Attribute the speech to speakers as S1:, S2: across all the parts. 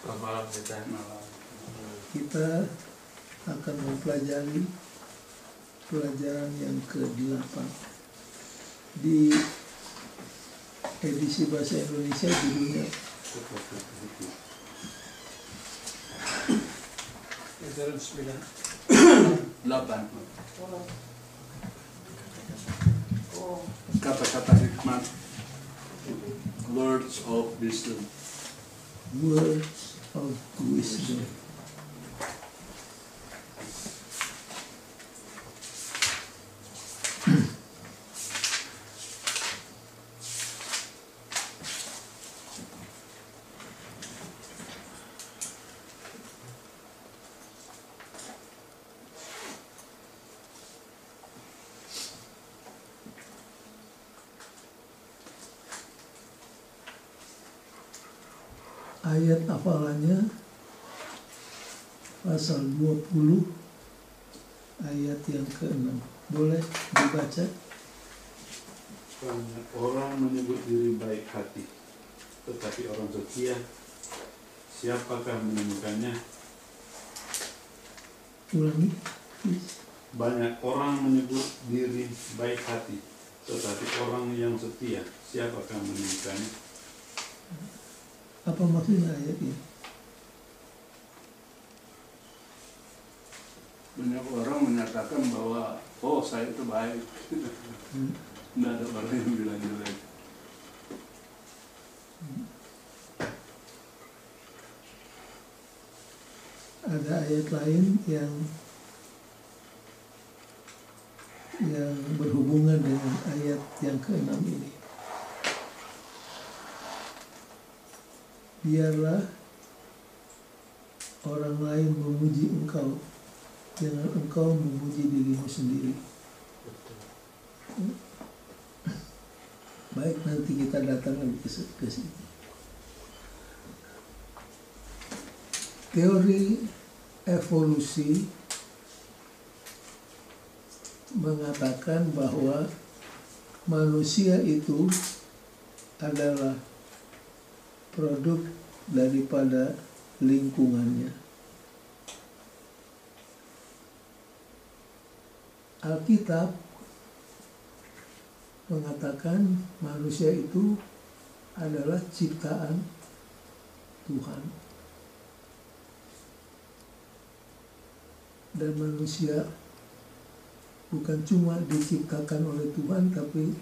S1: Malam kita.
S2: Kita akan mempelajari pelajaran yang ke-8 di edisi bahasa Indonesia, judulnya
S3: Pelajaran
S4: 8. Kata-kata hikmat, words of wisdom.
S2: Words of Wisdom. Ayat hafalannya pasal 20 ayat yang ke-6. Boleh dibaca?
S4: Banyak orang menyebut diri baik hati, tetapi orang setia, siapakah menemukannya?
S2: Ulangi, please.
S4: Banyak orang menyebut diri baik hati, tetapi orang yang setia, siapakah menemukannya?
S2: Apa maksudnya ayat ini?
S4: Banyak orang menyatakan bahwa, oh saya itu baik. Tidak ada orang yang bilang jelek.
S2: Ada ayat lain yang berhubungan dengan ayat yang ke-6 ini. Biarlah orang lain memuji engkau, jangan engkau memuji dirimu sendiri. Baik, nanti kita datang lagi ke sini. Teori evolusi mengatakan bahwa manusia itu adalah produk daripada lingkungannya. Alkitab mengatakan manusia itu adalah ciptaan Tuhan. Dan manusia bukan cuma diciptakan oleh Tuhan, tapi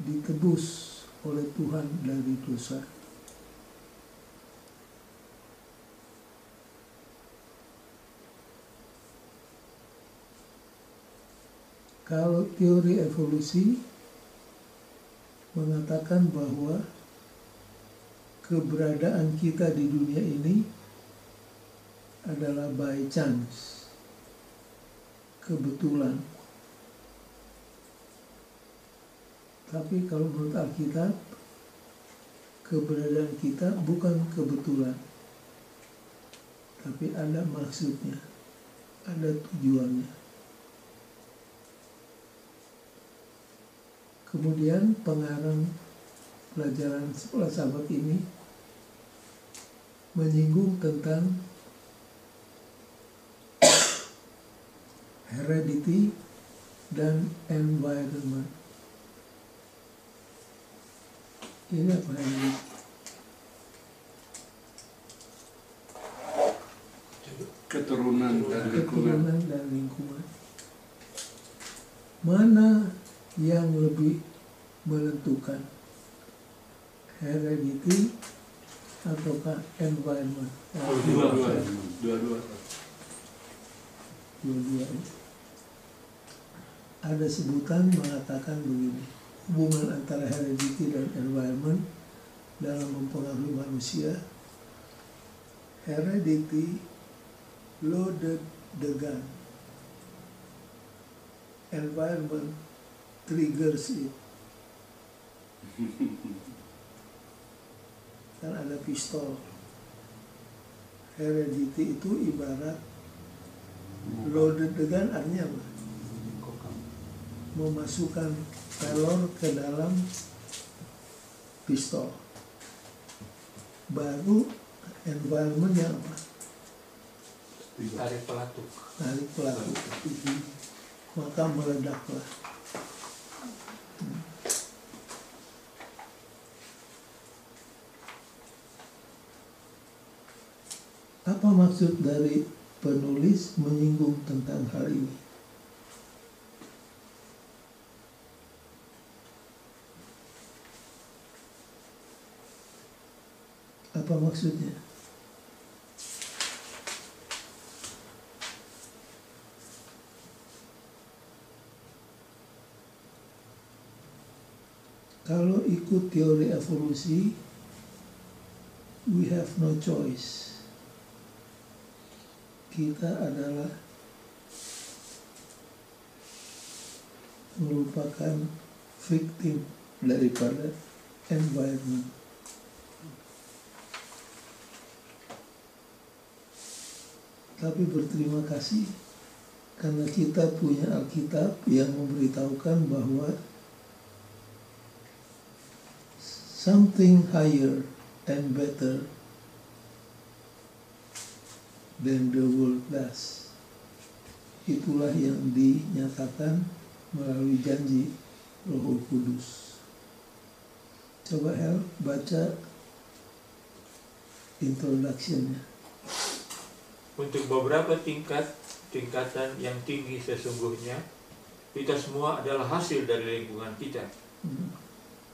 S2: ditebus oleh Tuhan dari dosa. Kalau teori evolusi mengatakan bahwa keberadaan kita di dunia ini adalah by chance, kebetulan. Tapi kalau menurut Alkitab, keberadaan kita bukan kebetulan, tapi ada maksudnya, ada tujuannya. Kemudian pengarang pelajaran sekolah sahabat ini menyinggung tentang heredity dan environment. Ini apa ini?
S4: Keturunan dan lingkungan.
S2: Keturunan dan lingkungan. Mana yang lebih menentukan, heredity ataukah environment?
S4: Dua-dua.
S2: Ada sebutan mengatakan begini, hubungan antara heredity dan environment dalam mempengaruhi manusia. Heredity loaded the gun, environment triggers it. Kan ada pistol. Heredity itu ibarat loaded the gun, artinya apa? Memasukkan pelor ke dalam pistol. Baru Environment yang apa?
S1: Tarik pelatuk.
S2: Tarik pelaku. Maka meledaklah. Apa maksud dari penulis menyinggung tentang hal ini? Apa maksudnya? Kalau ikut teori evolusi, we have no choice. Kita adalah merupakan victim daripada environment. Tapi berterima kasih karena kita punya Alkitab yang memberitahukan bahwa something higher and better than the world does. Itulah yang dinyatakan melalui janji Roh Kudus. Coba Hel baca introduction-nya.
S1: Untuk beberapa tingkatan yang tinggi sesungguhnya, kita semua adalah hasil dari lingkungan kita.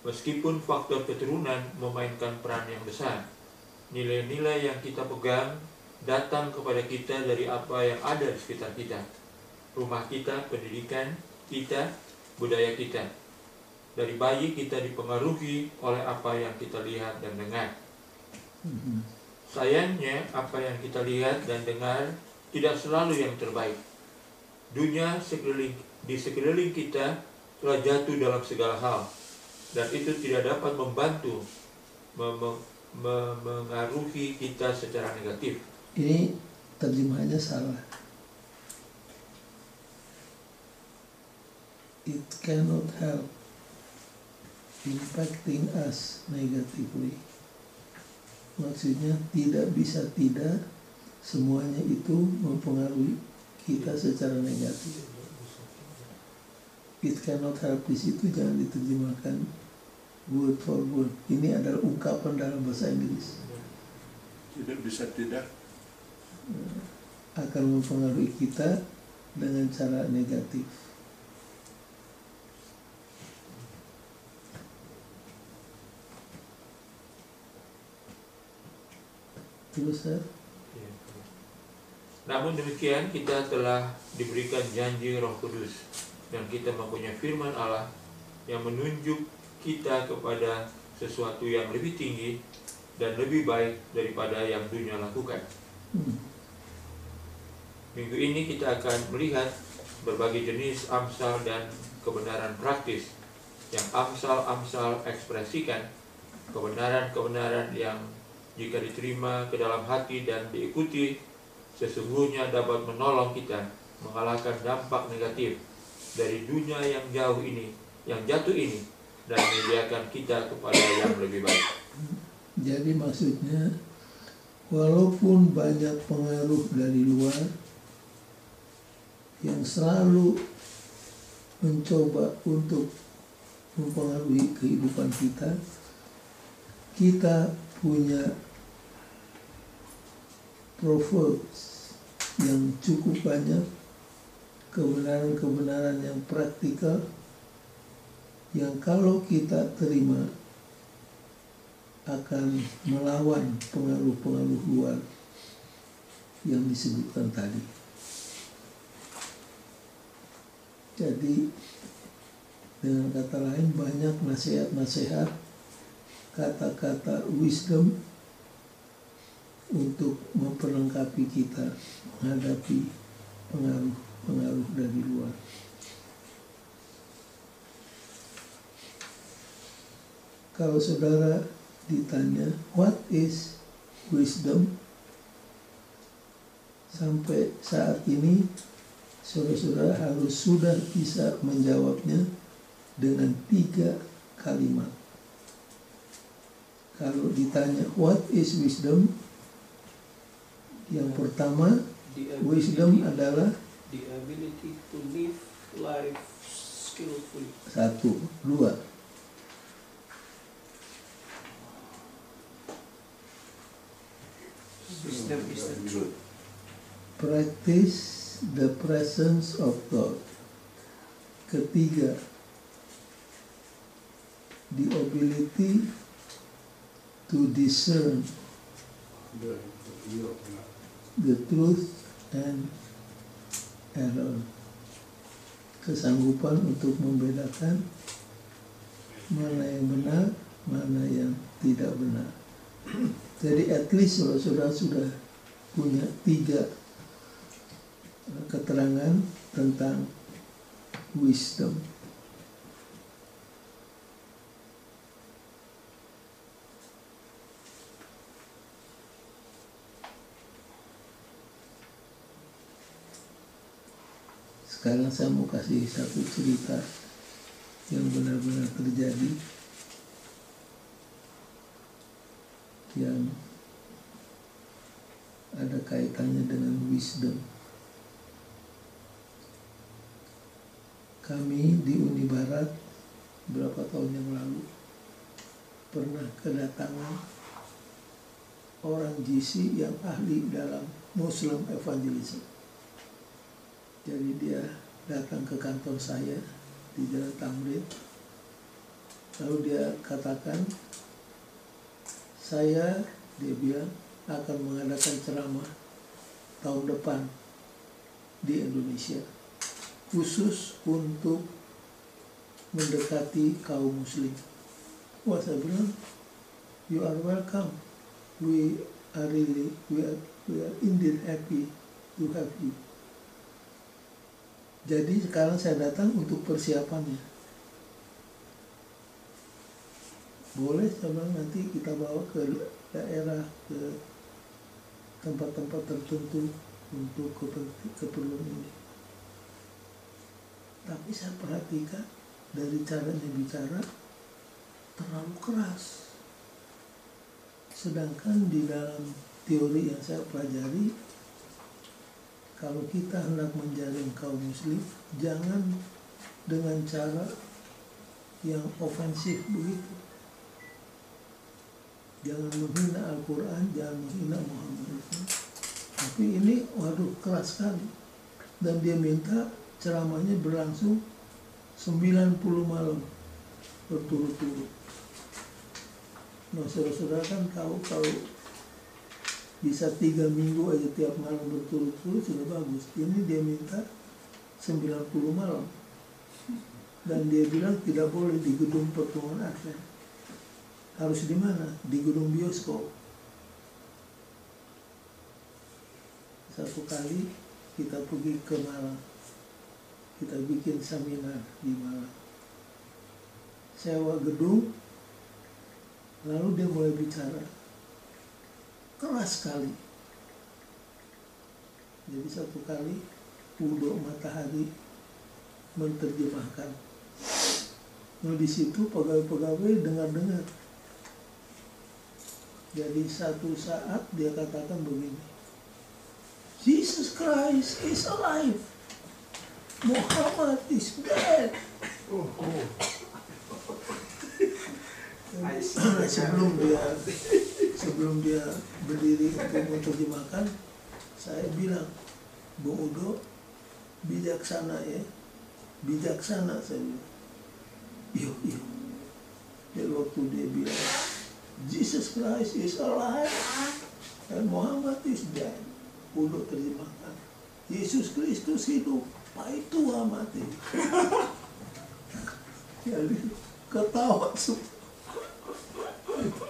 S1: Meskipun faktor keturunan memainkan peran yang besar, nilai-nilai yang kita pegang datang kepada kita dari apa yang ada di sekitar kita. Rumah kita, pendidikan kita, budaya kita. Dari bayi kita dipengaruhi oleh apa yang kita lihat dan dengar. Sayangnya, apa yang kita lihat dan dengar tidak selalu yang terbaik. Dunia di sekeliling kita telah jatuh dalam segala hal, dan itu tidak dapat membantu mengaruhi kita secara negatif.
S2: Ini terjemahannya salah. It cannot help impacting us negatively. Maksudnya tidak bisa tidak semuanya itu mempengaruhi kita secara negatif. It cannot help di situ jangan diterjemahkan word for word. Ini adalah ungkapan dalam bahasa Inggris.
S3: Tidak bisa tidak
S2: Akan mempengaruhi kita dengan cara negatif. Terus ya?
S1: Namun demikian kita telah diberikan janji Roh Kudus, dan kita mempunyai firman Allah yang menunjuk kita kepada sesuatu yang lebih tinggi dan lebih baik daripada yang dunia lakukan. Minggu ini kita akan melihat berbagai jenis amsal dan kebenaran praktis yang amsal ekspresikan, kebenaran-kebenaran yang jika diterima ke dalam hati dan diikuti, sesungguhnya dapat menolong kita mengalahkan dampak negatif dari dunia yang jauh ini, yang jatuh ini, dan menyediakan kita kepada yang lebih baik.
S2: Jadi maksudnya, walaupun banyak pengaruh dari luar yang selalu mencoba untuk mempengaruhi kehidupan kita, kita punya proverbs yang cukup banyak, kebenaran-kebenaran yang praktikal, yang kalau kita terima akan melawan pengaruh-pengaruh luar yang disebutkan tadi. Jadi dengan kata lain, banyak nasihat-nasihat, kata-kata wisdom untuk memperlengkapi kita menghadapi pengaruh-pengaruh dari luar. Kalau saudara ditanya, what is wisdom? Sampai saat ini, saudara-saudara harus sudah bisa menjawabnya dengan 3 kalimat. Kalau ditanya, what is wisdom? Yang pertama, wisdom adalah
S5: the ability to live life skillfully.
S2: 1, 2.
S5: Wisdom is the truth.
S2: Practice the presence of God. Ketiga, the ability to discern the truth and error. Kesanggupan untuk membedakan mana yang benar, mana yang tidak benar. Jadi at least saudara sudah punya 3 keterangan tentang wisdom. Sekarang saya mau kasih satu cerita yang benar-benar terjadi, yang ada kaitannya dengan wisdom. Kami di Uni Barat berapa tahun yang lalu pernah kedatangan orang GC yang ahli dalam Muslim evangelism. Jadi dia datang ke kantor saya di Jalan Tamrin, lalu dia katakan, dia bilang akan mengadakan ceramah tahun depan di Indonesia khusus untuk mendekati kaum muslim. Wah, saya bilang, you are welcome. We are indeed happy to have you. Jadi sekarang saya datang untuk persiapannya. Boleh, saya bilang, nanti kita bawa ke daerah, ke tempat-tempat tertentu untuk keperluan ini. Tapi saya perhatikan dari caranya bicara terlalu keras. Sedangkan di dalam teori yang saya pelajari, kalau kita hendak menjaring kaum muslim, jangan dengan cara yang ofensif begitu. Jangan menghina Al-Quran, jangan menghina Muhammad. Tapi ini, waduh, keras sekali. Dan dia minta ceramahnya berlangsung 90 malam berturut-turut. Nah, saudara-saudara kan tahu kalau bisa 3 minggu aja tiap malam berturut-turut sudah bagus. Ini dia minta 90 malam. Dan dia bilang tidak boleh di gedung pertemuan Advent. Harus di mana? Di gedung bioskop. Satu kali kita pergi ke Malang. Kita bikin seminar di Malang. Sewa gedung, lalu dia mulai bicara. Keras sekali. Jadi satu kali Udo Matahari menerjemahkan. Nah, di situ pegawai-pegawai dengar-dengar. Jadi satu saat dia katakan begini, Jesus Christ is alive, Muhammad is dead. Sebelum dia berdiri untuk menerjemahkan, saya bilang, Bung Udo, bijaksana ya, bijaksana, saya bilang. Iya. Dan waktu dia bilang, Jesus Christ is alive and Muhammad is dead, Udo terjemahkan, Yesus Kristus hidup, Pak Tua mati. Jadi ketawa semua.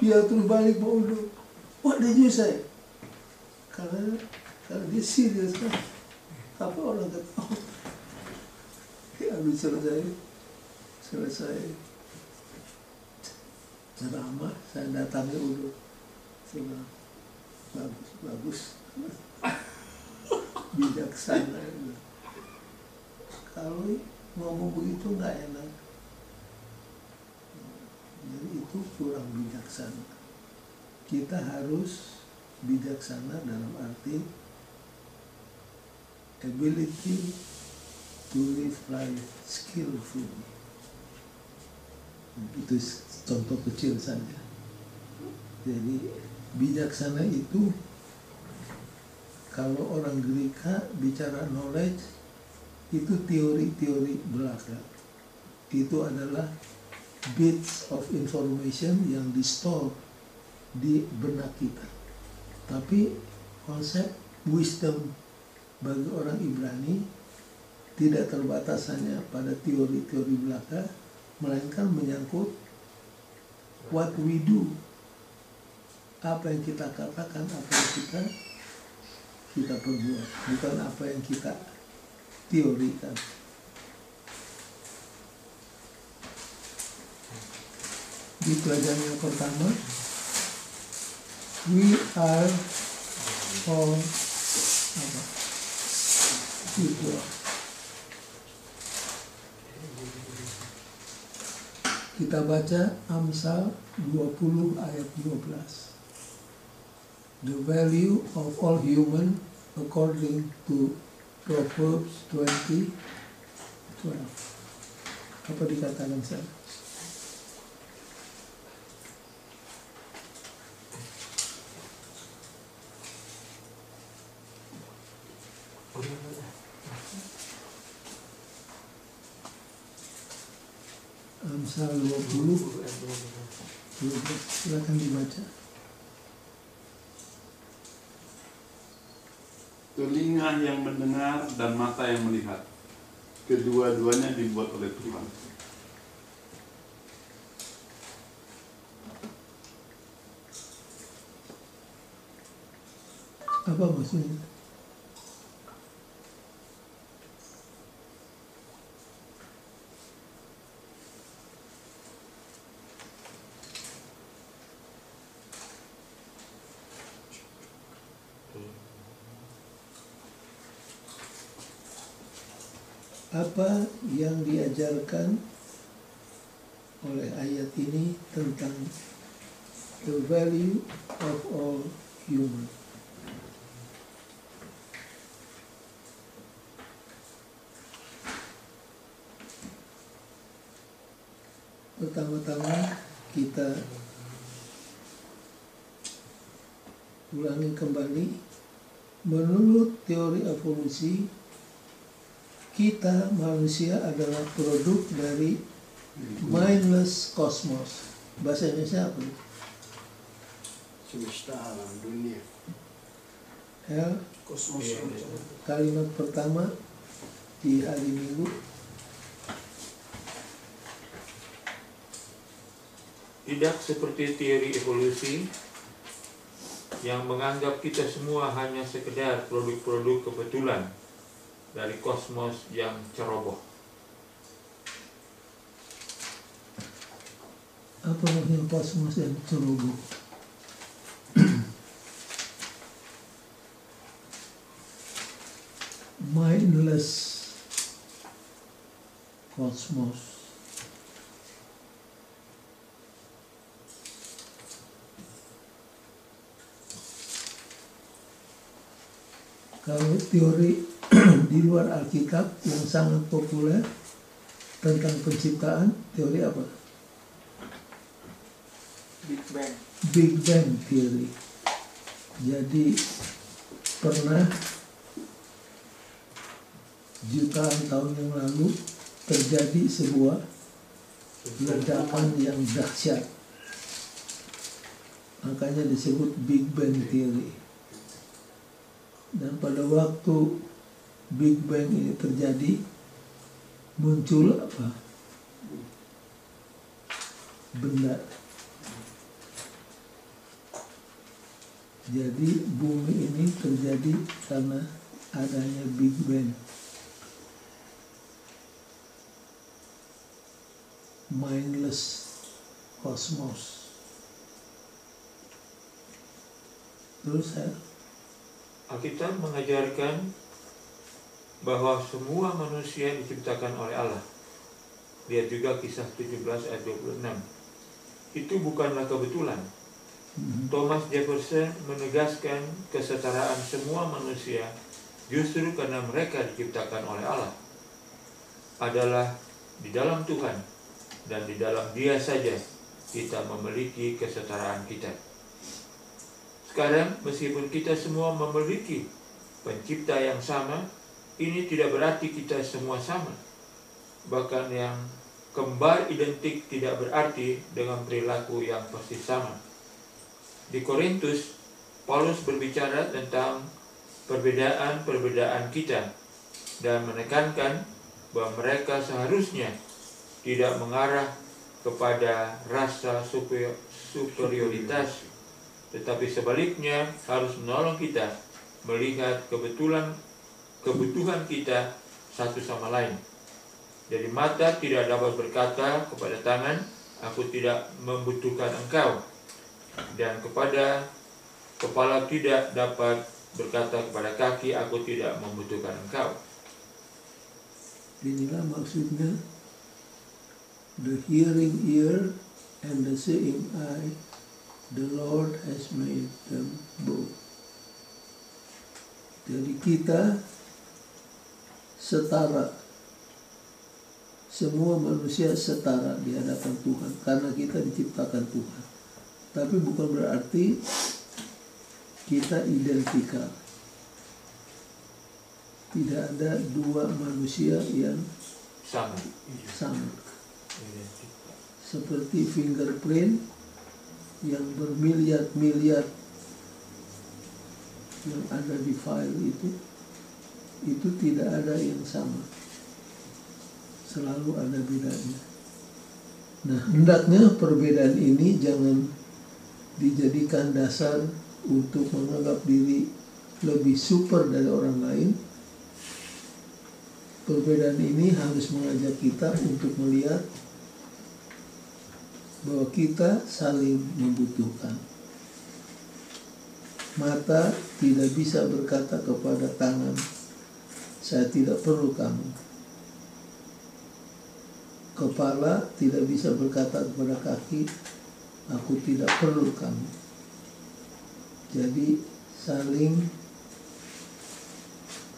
S2: Dia terus balik Pak Udo, what did you say? Karena dia serius kan. Apa orang ketawa? Habis selesai ceramah, saya datangi Udo. Saya bagus. Bijaksana. Kalau ngomong begitu nggak enak. Jadi itu kurang bijaksana. Kita harus bijaksana dalam arti ability to live life skillfully. Itu contoh kecil saja. Jadi bijaksana itu kalau orang Greka bicara knowledge itu teori-teori belaka. Itu adalah bits of information yang di-store di benak kita. Tapi konsep wisdom bagi orang Ibrani tidak terbatas hanya pada teori-teori belaka, melainkan menyangkut what we do, apa yang kita katakan, apa yang kita perbuat, bukan apa yang kita teorikan. Di pelajaran yang pertama, we are all equal. Kita baca Amsal 20 ayat 12. The value of all human according to Proverbs 20:12. Apa dikatakan sana? Amsal 20 silakan dibaca.
S4: Telinga yang mendengar dan mata yang melihat, kedua-duanya dibuat oleh Tuhan.
S2: Apa maksudnya? Apa yang diajarkan oleh ayat ini tentang the value of all human? Pertama-tama kita ulangi kembali, menurut teori evolusi, kita manusia adalah produk dari mindless cosmos. Bahasa Indonesia apa?
S3: Semesta alam dunia.
S5: Kosmos.
S2: Kalimat pertama di hari Minggu.
S1: Tidak seperti teori evolusi yang menganggap kita semua hanya sekedar produk-produk kebetulan dari kosmos yang ceroboh.
S2: Apa maksudnya kosmos yang ceroboh? Mindless kosmos. Kalau teori di luar Alkitab yang sangat populer tentang penciptaan, teori apa?
S5: Big Bang.
S2: Big Bang Theory. Jadi pernah jutaan tahun yang lalu terjadi sebuah ledakan yang dahsyat. Makanya disebut Big Bang Theory. Dan pada waktu Big Bang ini terjadi, muncul apa? Benda. Jadi bumi ini terjadi karena adanya Big Bang. Mindless cosmos. Terus
S1: Alkitab mengajarkan bahwa semua manusia diciptakan oleh Allah. Lihat juga Kisah 17 ayat 26. Itu bukanlah kebetulan, Thomas Jefferson menegaskan kesetaraan semua manusia justru karena mereka diciptakan oleh Allah adalah di dalam Tuhan, dan di dalam Dia saja kita memiliki kesetaraan kita. Sekarang meskipun kita semua memiliki pencipta yang sama, ini tidak berarti kita semua sama. Bahkan yang kembar identik tidak berarti dengan perilaku yang persis sama. Di Korintus, Paulus berbicara tentang perbedaan-perbedaan kita dan menekankan bahwa mereka seharusnya tidak mengarah kepada rasa superioritas, tetapi sebaliknya harus menolong kita melihat kebutuhan kita satu sama lain. Jadi mata tidak dapat berkata kepada tangan, aku tidak membutuhkan engkau, dan kepada kepala tidak dapat berkata kepada kaki, aku tidak membutuhkan engkau.
S2: Inilah maksudnya, the hearing ear and the seeing eye, the Lord has made them both. Jadi kita setara, semua manusia setara di hadapan Tuhan karena kita diciptakan Tuhan. Tapi bukan berarti kita identikal. Tidak ada dua manusia yang sama. Seperti fingerprint yang bermiliar-miliar yang ada di file itu tidak ada yang sama. Selalu ada bedanya. Nah, hendaknya perbedaan ini jangan dijadikan dasar untuk menganggap diri lebih super dari orang lain. Perbedaan ini harus mengajak kita untuk melihat bahwa kita saling membutuhkan. Mata tidak bisa berkata kepada tangan, saya tidak perlu kamu. Kepala tidak bisa berkata kepada kaki, aku tidak perlu kamu. Jadi saling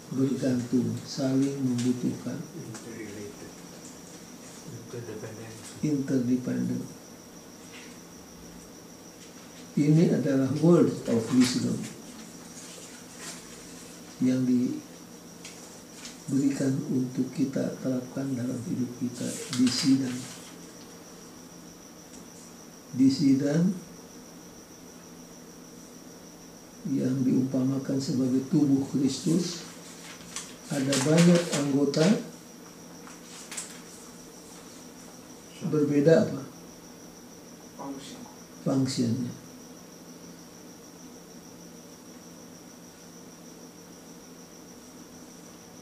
S2: bergantung, saling membutuhkan. Interdependent. Ini adalah word of wisdom yang diberikan untuk kita terapkan dalam hidup kita di sidang. Di sidang yang diumpamakan sebagai tubuh Kristus, ada banyak anggota berbeda apa? Fungsinya.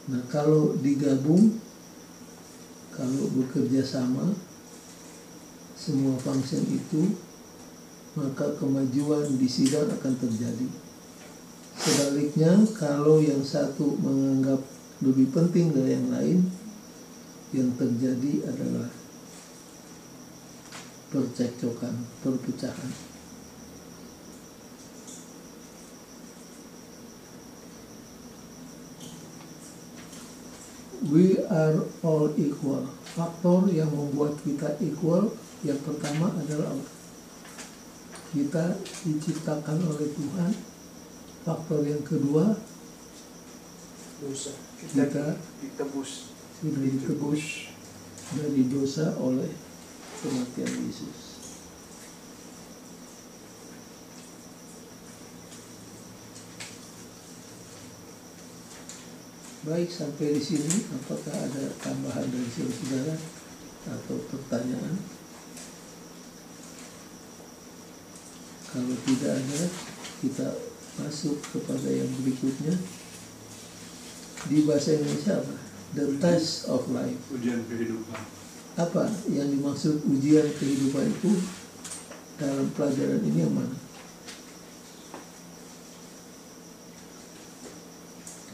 S2: Nah, kalau digabung, kalau bekerja sama semua fungsi itu, maka kemajuan di sidang akan terjadi. Sebaliknya, kalau yang satu menganggap lebih penting dari yang lain, yang terjadi adalah percekcokan, perpecahan. We are all equal. Faktor yang membuat kita equal, yang pertama adalah kita diciptakan oleh Tuhan. Faktor yang kedua,
S5: Dosa.
S2: kita
S5: ditebus.
S2: sudah ditebus dari dosa oleh kematian Yesus. Baik, sampai di sini. Apakah ada tambahan dari saudara atau pertanyaan? Kalau tidak ada, kita masuk kepada yang berikutnya. Di bahasa Indonesia apa? The test of life.
S3: Ujian kehidupan.
S2: Apa yang dimaksud ujian kehidupan itu dalam pelajaran ini yang mana?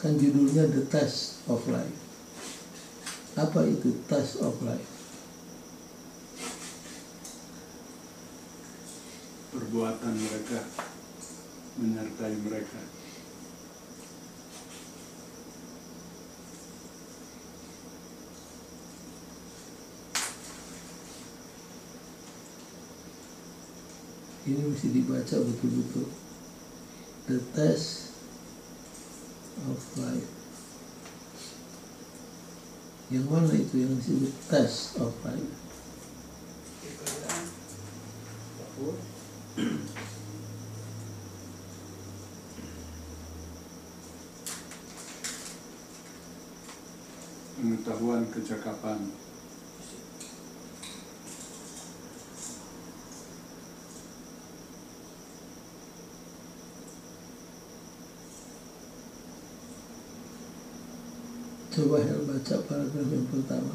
S2: Kan judulnya The Test of Life. Apa itu Test of Life?
S3: perbuatan mereka menyertai mereka.
S2: Ini mesti dibaca betul-betul. The test of life. Yang mana itu yang disebut test of life?
S5: Kekayaan, tahun,
S3: Pengetahuan, kecakapan,
S2: Coba Hel baca paragraf yang pertama.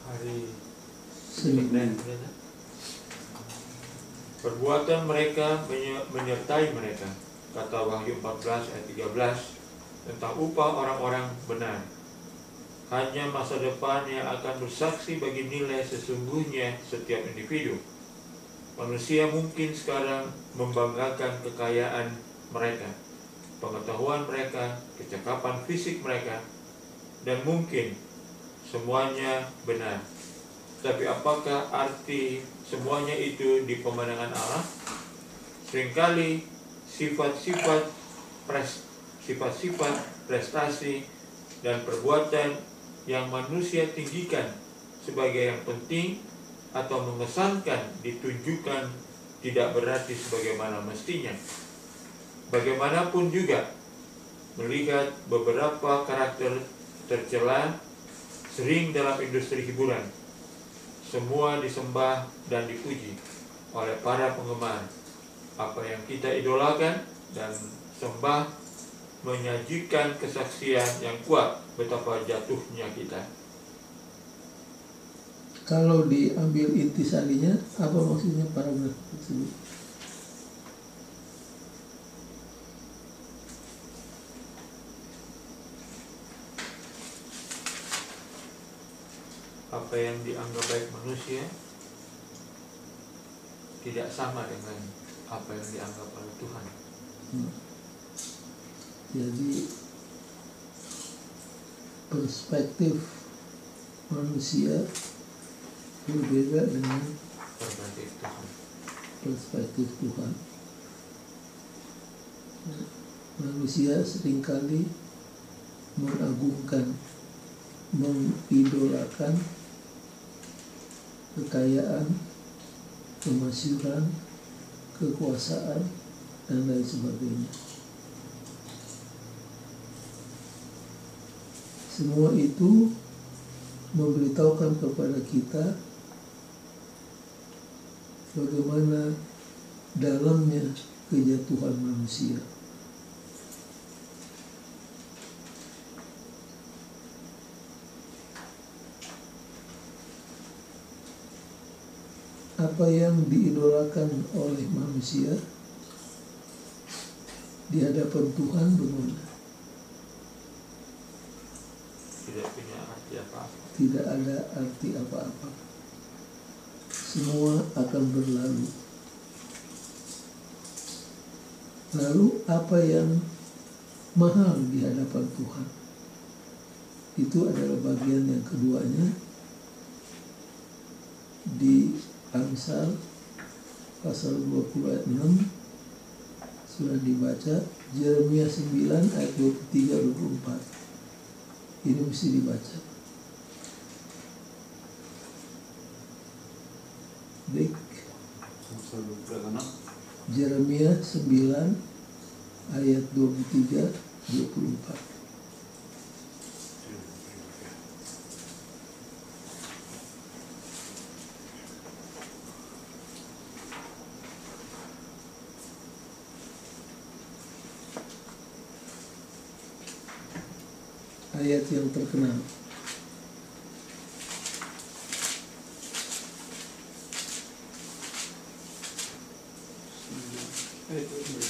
S1: Hari
S2: Senin.
S1: Perbuatan mereka menyertai mereka, kata Wahyu 14 ayat 13 tentang upah orang-orang benar. Hanya masa depan yang akan bersaksi bagi nilai sesungguhnya setiap individu. Manusia mungkin sekarang membanggakan kekayaan mereka, pengetahuan mereka, kecakapan fisik mereka, dan mungkin semuanya benar. Tapi apakah arti semuanya itu di pemandangan Allah? Seringkali sifat-sifat prestasi dan perbuatan yang manusia tinggikan sebagai yang penting atau mengesankan ditunjukkan tidak berarti sebagaimana mestinya. Bagaimanapun juga, melihat beberapa karakter tercela sering dalam industri hiburan, semua disembah dan dipuji oleh para penggemar. Apa yang kita idolakan dan sembah menyajikan kesaksian yang kuat betapa jatuhnya kita.
S2: Kalau diambil intisarinya, apa maksudnya paragraf tersebut?
S1: Apa yang dianggap baik manusia tidak sama dengan apa yang dianggap oleh Tuhan.
S2: Jadi perspektif manusia berbeda dengan perspektif Tuhan. Manusia seringkali mengagungkan, mengidolakan kekayaan, kemasyhuran, kekuasaan, dan lain sebagainya. Semua itu memberitahukan kepada kita bagaimana dalamnya kejatuhan manusia. Apa yang diidolakan oleh manusia di hadapan Tuhan bagaimana?
S1: Tidak punya arti apa-apa.
S2: Tidak ada arti apa-apa. Semua akan berlalu. Lalu apa yang mahal di hadapan Tuhan? Itu adalah bagian yang keduanya di Amsal pasal 20 ayat 6 sudah dibaca. Yeremia 9 ayat 23-24. Ini mesti dibaca. Baik. Yeremia 9 ayat 23-24. Ayat yang terkenal.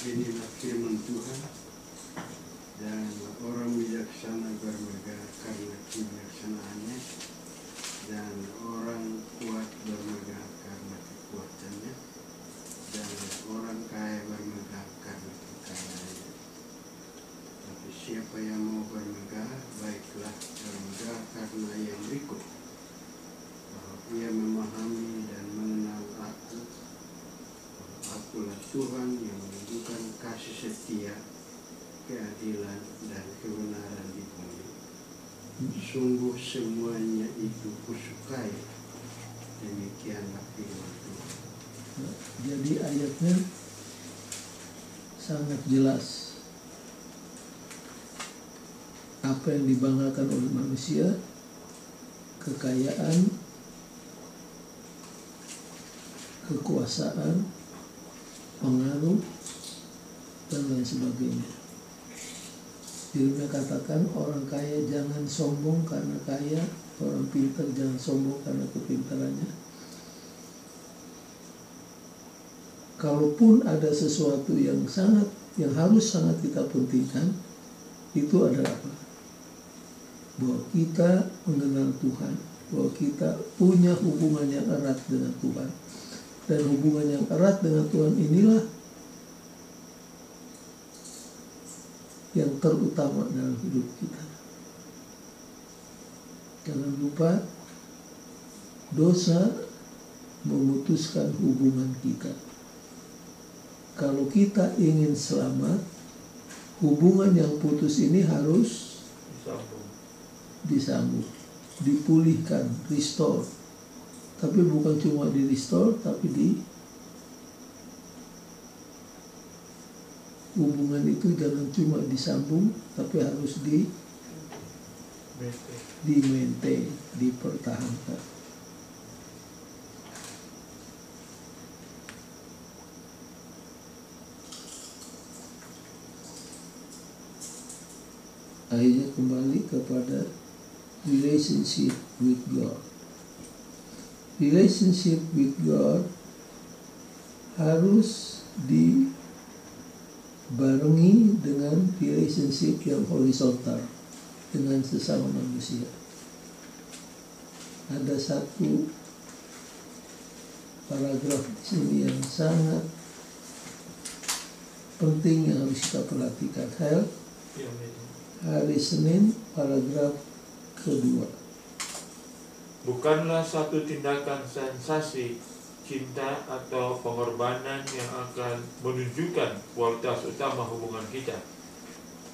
S6: Beginilah firman Tuhan, dan orang bijaksana bermegah karena kebijaksanaannya, dan orang kuat bermegah karena kekuatannya. siapa yang mau bermegah, baiklah bermegah karena yang berikut, bahwa ia memahami dan mengenal aku. Akulah Tuhan yang menunjukkan kasih setia, keadilan, dan kebenaran di bumi. Sungguh semuanya itu kusukai. Demikianlah firman Tuhan.
S2: Jadi ayatnya sangat jelas. Apa yang dibanggakan oleh manusia, kekayaan, kekuasaan, pengaruh, dan lain sebagainya. Dirinya katakan orang kaya jangan sombong karena kaya, orang pintar jangan sombong karena kepintarannya. Kalaupun ada sesuatu yang harus sangat kita pentingkan, itu adalah apa? Bahwa kita mengenal Tuhan, bahwa kita punya hubungan yang erat dengan Tuhan. Dan hubungan yang erat dengan Tuhan inilah yang terutama dalam hidup kita. Jangan lupa, dosa memutuskan hubungan kita. Kalau kita ingin selamat, hubungan yang putus ini harus disambung, dipulihkan, restore. Tapi bukan cuma di restore, tapi hubungan itu jangan cuma disambung, tapi harus di-maintain, dipertahankan. Akhirnya kembali kepada relationship with God. Relationship with God harus dibarengi dengan relationship yang horizontal dengan sesama manusia. Ada satu paragraf di sini yang sangat penting yang harus kita perhatikan. Hari Senin, paragraf kedua.
S1: Bukanlah satu tindakan sensasi, cinta atau pengorbanan yang akan menunjukkan kualitas utama hubungan kita,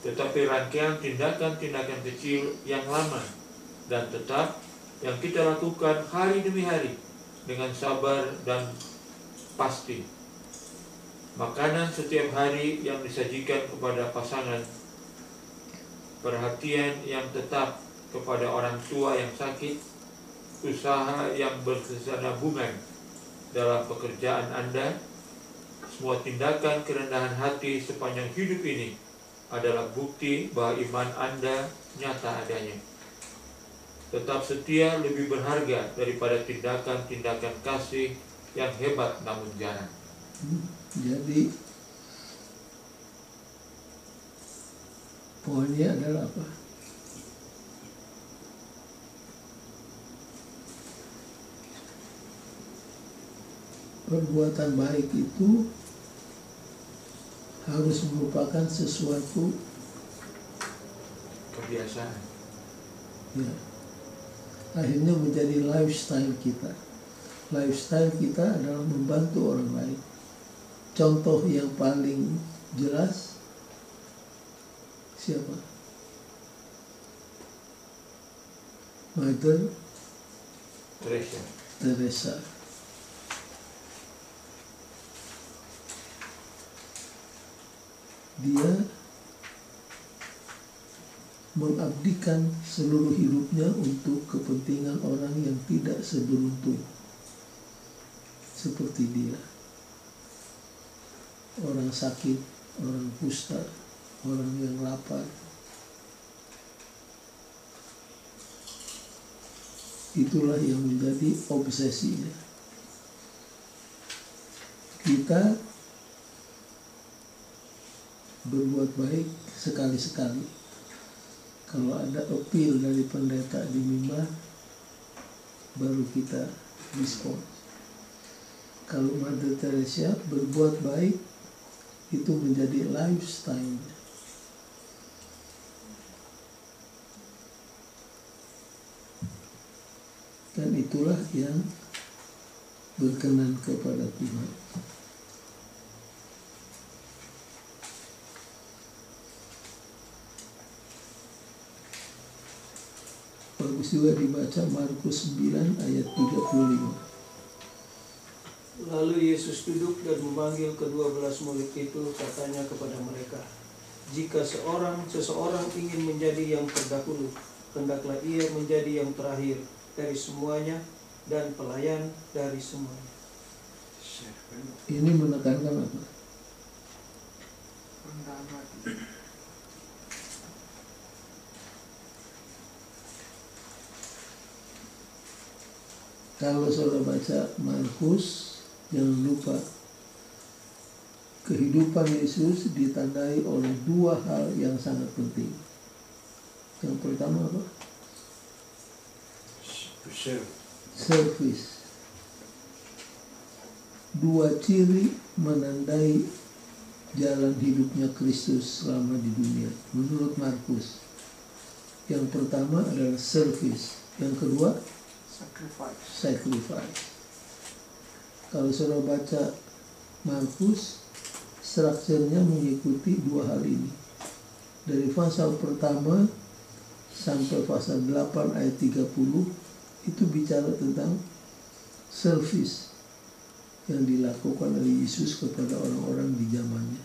S1: tetapi rangkaian tindakan-tindakan kecil yang lama dan tetap yang kita lakukan hari demi hari dengan sabar dan pasti. Makanan setiap hari yang disajikan kepada pasangan, perhatian yang tetap kepada orang tua yang sakit, usaha yang berkesinambungan dalam pekerjaan Anda, semua tindakan kerendahan hati sepanjang hidup ini adalah bukti bahwa iman Anda nyata adanya. Tetap setia lebih berharga daripada tindakan-tindakan kasih yang hebat namun jarang.
S2: Jadi poinnya adalah apa? Perbuatan baik itu harus merupakan sesuatu
S1: Kebiasaan.
S2: ya, akhirnya menjadi lifestyle kita. Lifestyle kita adalah membantu orang lain. Contoh yang paling jelas siapa? Mother Teresa. Dia mengabdikan seluruh hidupnya untuk kepentingan orang yang tidak seberuntung seperti dia. Orang sakit, orang kusta, orang yang lapar. Itulah yang menjadi obsesinya. Kita berbuat baik sekali-sekali. Kalau ada appeal dari pendeta di mimbar, baru kita respon. Kalau Mother Teresa berbuat baik, itu menjadi lifestyle. Dan itulah yang berkenan kepada Tuhan. Bagus juga dibaca Markus 9 ayat 35.
S5: Lalu Yesus duduk dan memanggil ke-12 murid itu, katanya kepada mereka, jika seseorang ingin menjadi yang terdahulu, hendaklah ia menjadi yang terakhir dari semuanya dan pelayan dari semuanya.
S2: Ini menekankan apa? Kalau saudara baca Markus, jangan lupa kehidupan Yesus ditandai oleh dua hal yang sangat penting. Yang pertama apa? Service. Dua ciri menandai jalan hidupnya Kristus selama di dunia menurut Markus. Yang pertama adalah service. Yang kedua sacrifice. Kalau saudara baca Markus, strukturnya mengikuti dua hal ini. Dari pasal pertama sampai pasal 8 ayat 30 itu bicara tentang service yang dilakukan oleh Yesus kepada orang-orang di zamannya.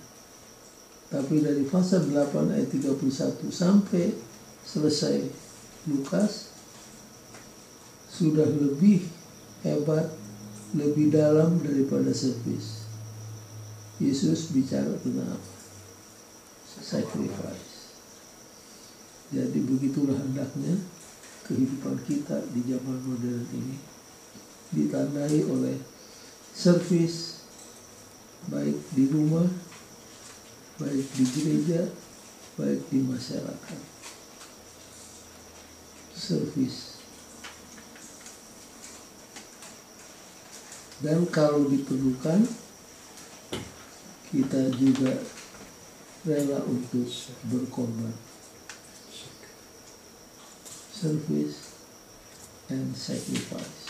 S2: Tapi dari pasal 8 ayat 31 sampai selesai Lukas sudah lebih hebat, lebih dalam daripada service. Yesus bicara tentang apa? Sacrifice. Jadi begitulah hendaknya kehidupan kita di zaman modern ini ditandai oleh service, baik di rumah, baik di gereja, baik di masyarakat. Service. Dan kalau diperlukan, kita juga rela untuk berkorban. Service and sacrifice.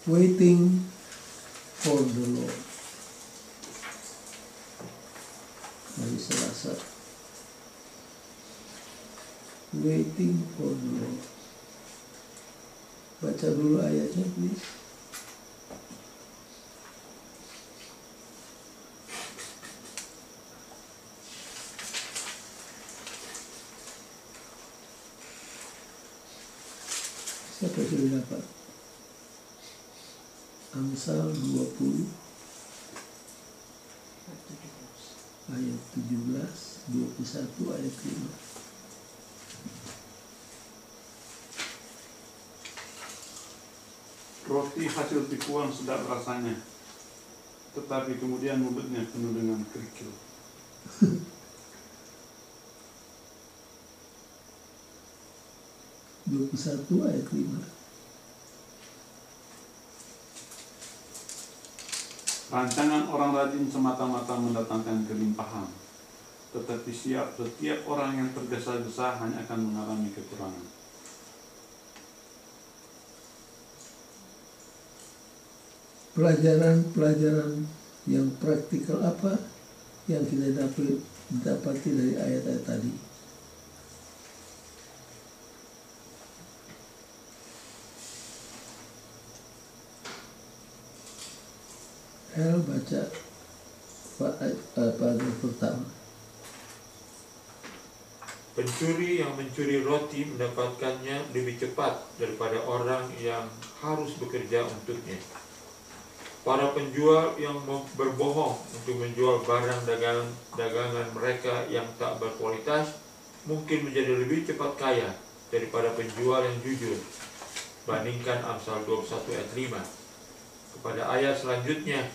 S2: Waiting for the Lord. Hari Selasa. Waiting for the Lord. Baca dulu ayatnya, please. Siapa sudah dapat? Amsal 20 ayat 17, 21 ayat 5.
S4: Roti hasil tipuan sedap rasanya, tetapi kemudian mulutnya penuh dengan kerikil.
S2: 21 ayat 5.
S4: Rancangan orang rajin semata-mata mendatangkan kelimpahan, tetapi setiap orang yang tergesa-gesa hanya akan mengalami kekurangan.
S2: Pelajaran yang praktikal apa yang kita dapati dari ayat-ayat tadi? Baca paragraf pertama.
S1: Pencuri yang mencuri roti mendapatkannya lebih cepat daripada orang yang harus bekerja untuknya. Para penjual yang berbohong untuk menjual barang dagangan mereka yang tak berkualitas mungkin menjadi lebih cepat kaya daripada penjual yang jujur. Bandingkan Amsal 21 ayat 5. Kepada ayat selanjutnya,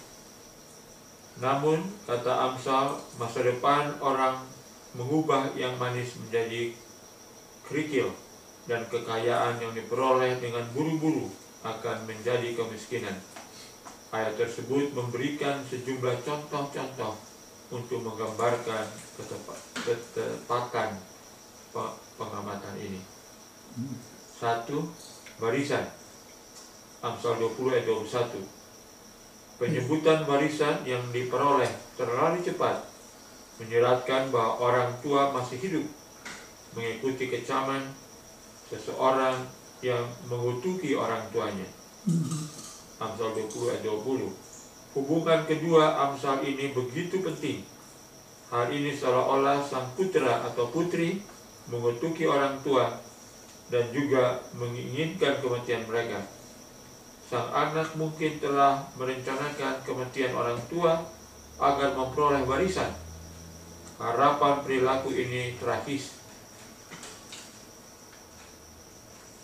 S1: namun kata Amsal, masa depan orang mengubah yang manis menjadi kerikil, dan kekayaan yang diperoleh dengan buru-buru akan menjadi kemiskinan. Ayat tersebut memberikan sejumlah contoh-contoh untuk menggambarkan ketepatan pengamatan ini. 1. Barisan. Amsal 20 ayat 21. Penyebutan barisan yang diperoleh terlalu cepat menyeratkan bahwa orang tua masih hidup, mengikuti kecaman seseorang yang mengutuki orang tuanya. Amsal 20 ayat 20. Hubungan kedua Amsal ini begitu penting. Hal ini seolah-olah sang putra atau putri mengutuki orang tua dan juga menginginkan kematian mereka. Sang anak mungkin telah merencanakan kematian orang tua agar memperoleh warisan. Harapan perilaku ini tragis.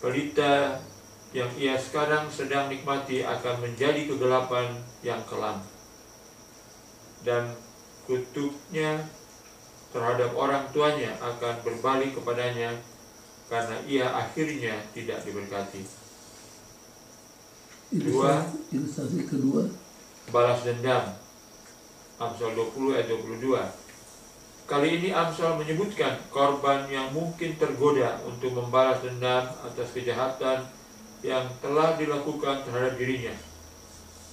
S1: Pelita yang ia sekarang sedang nikmati akan menjadi kegelapan yang kelam. Dan kutuknya terhadap orang tuanya akan berbalik kepadanya karena ia akhirnya tidak diberkati.
S2: Ilustrasi kedua,
S1: balas dendam. Amsal 20 ayat 22. Kali ini Amsal menyebutkan korban yang mungkin tergoda untuk membalas dendam atas kejahatan yang telah dilakukan terhadap dirinya.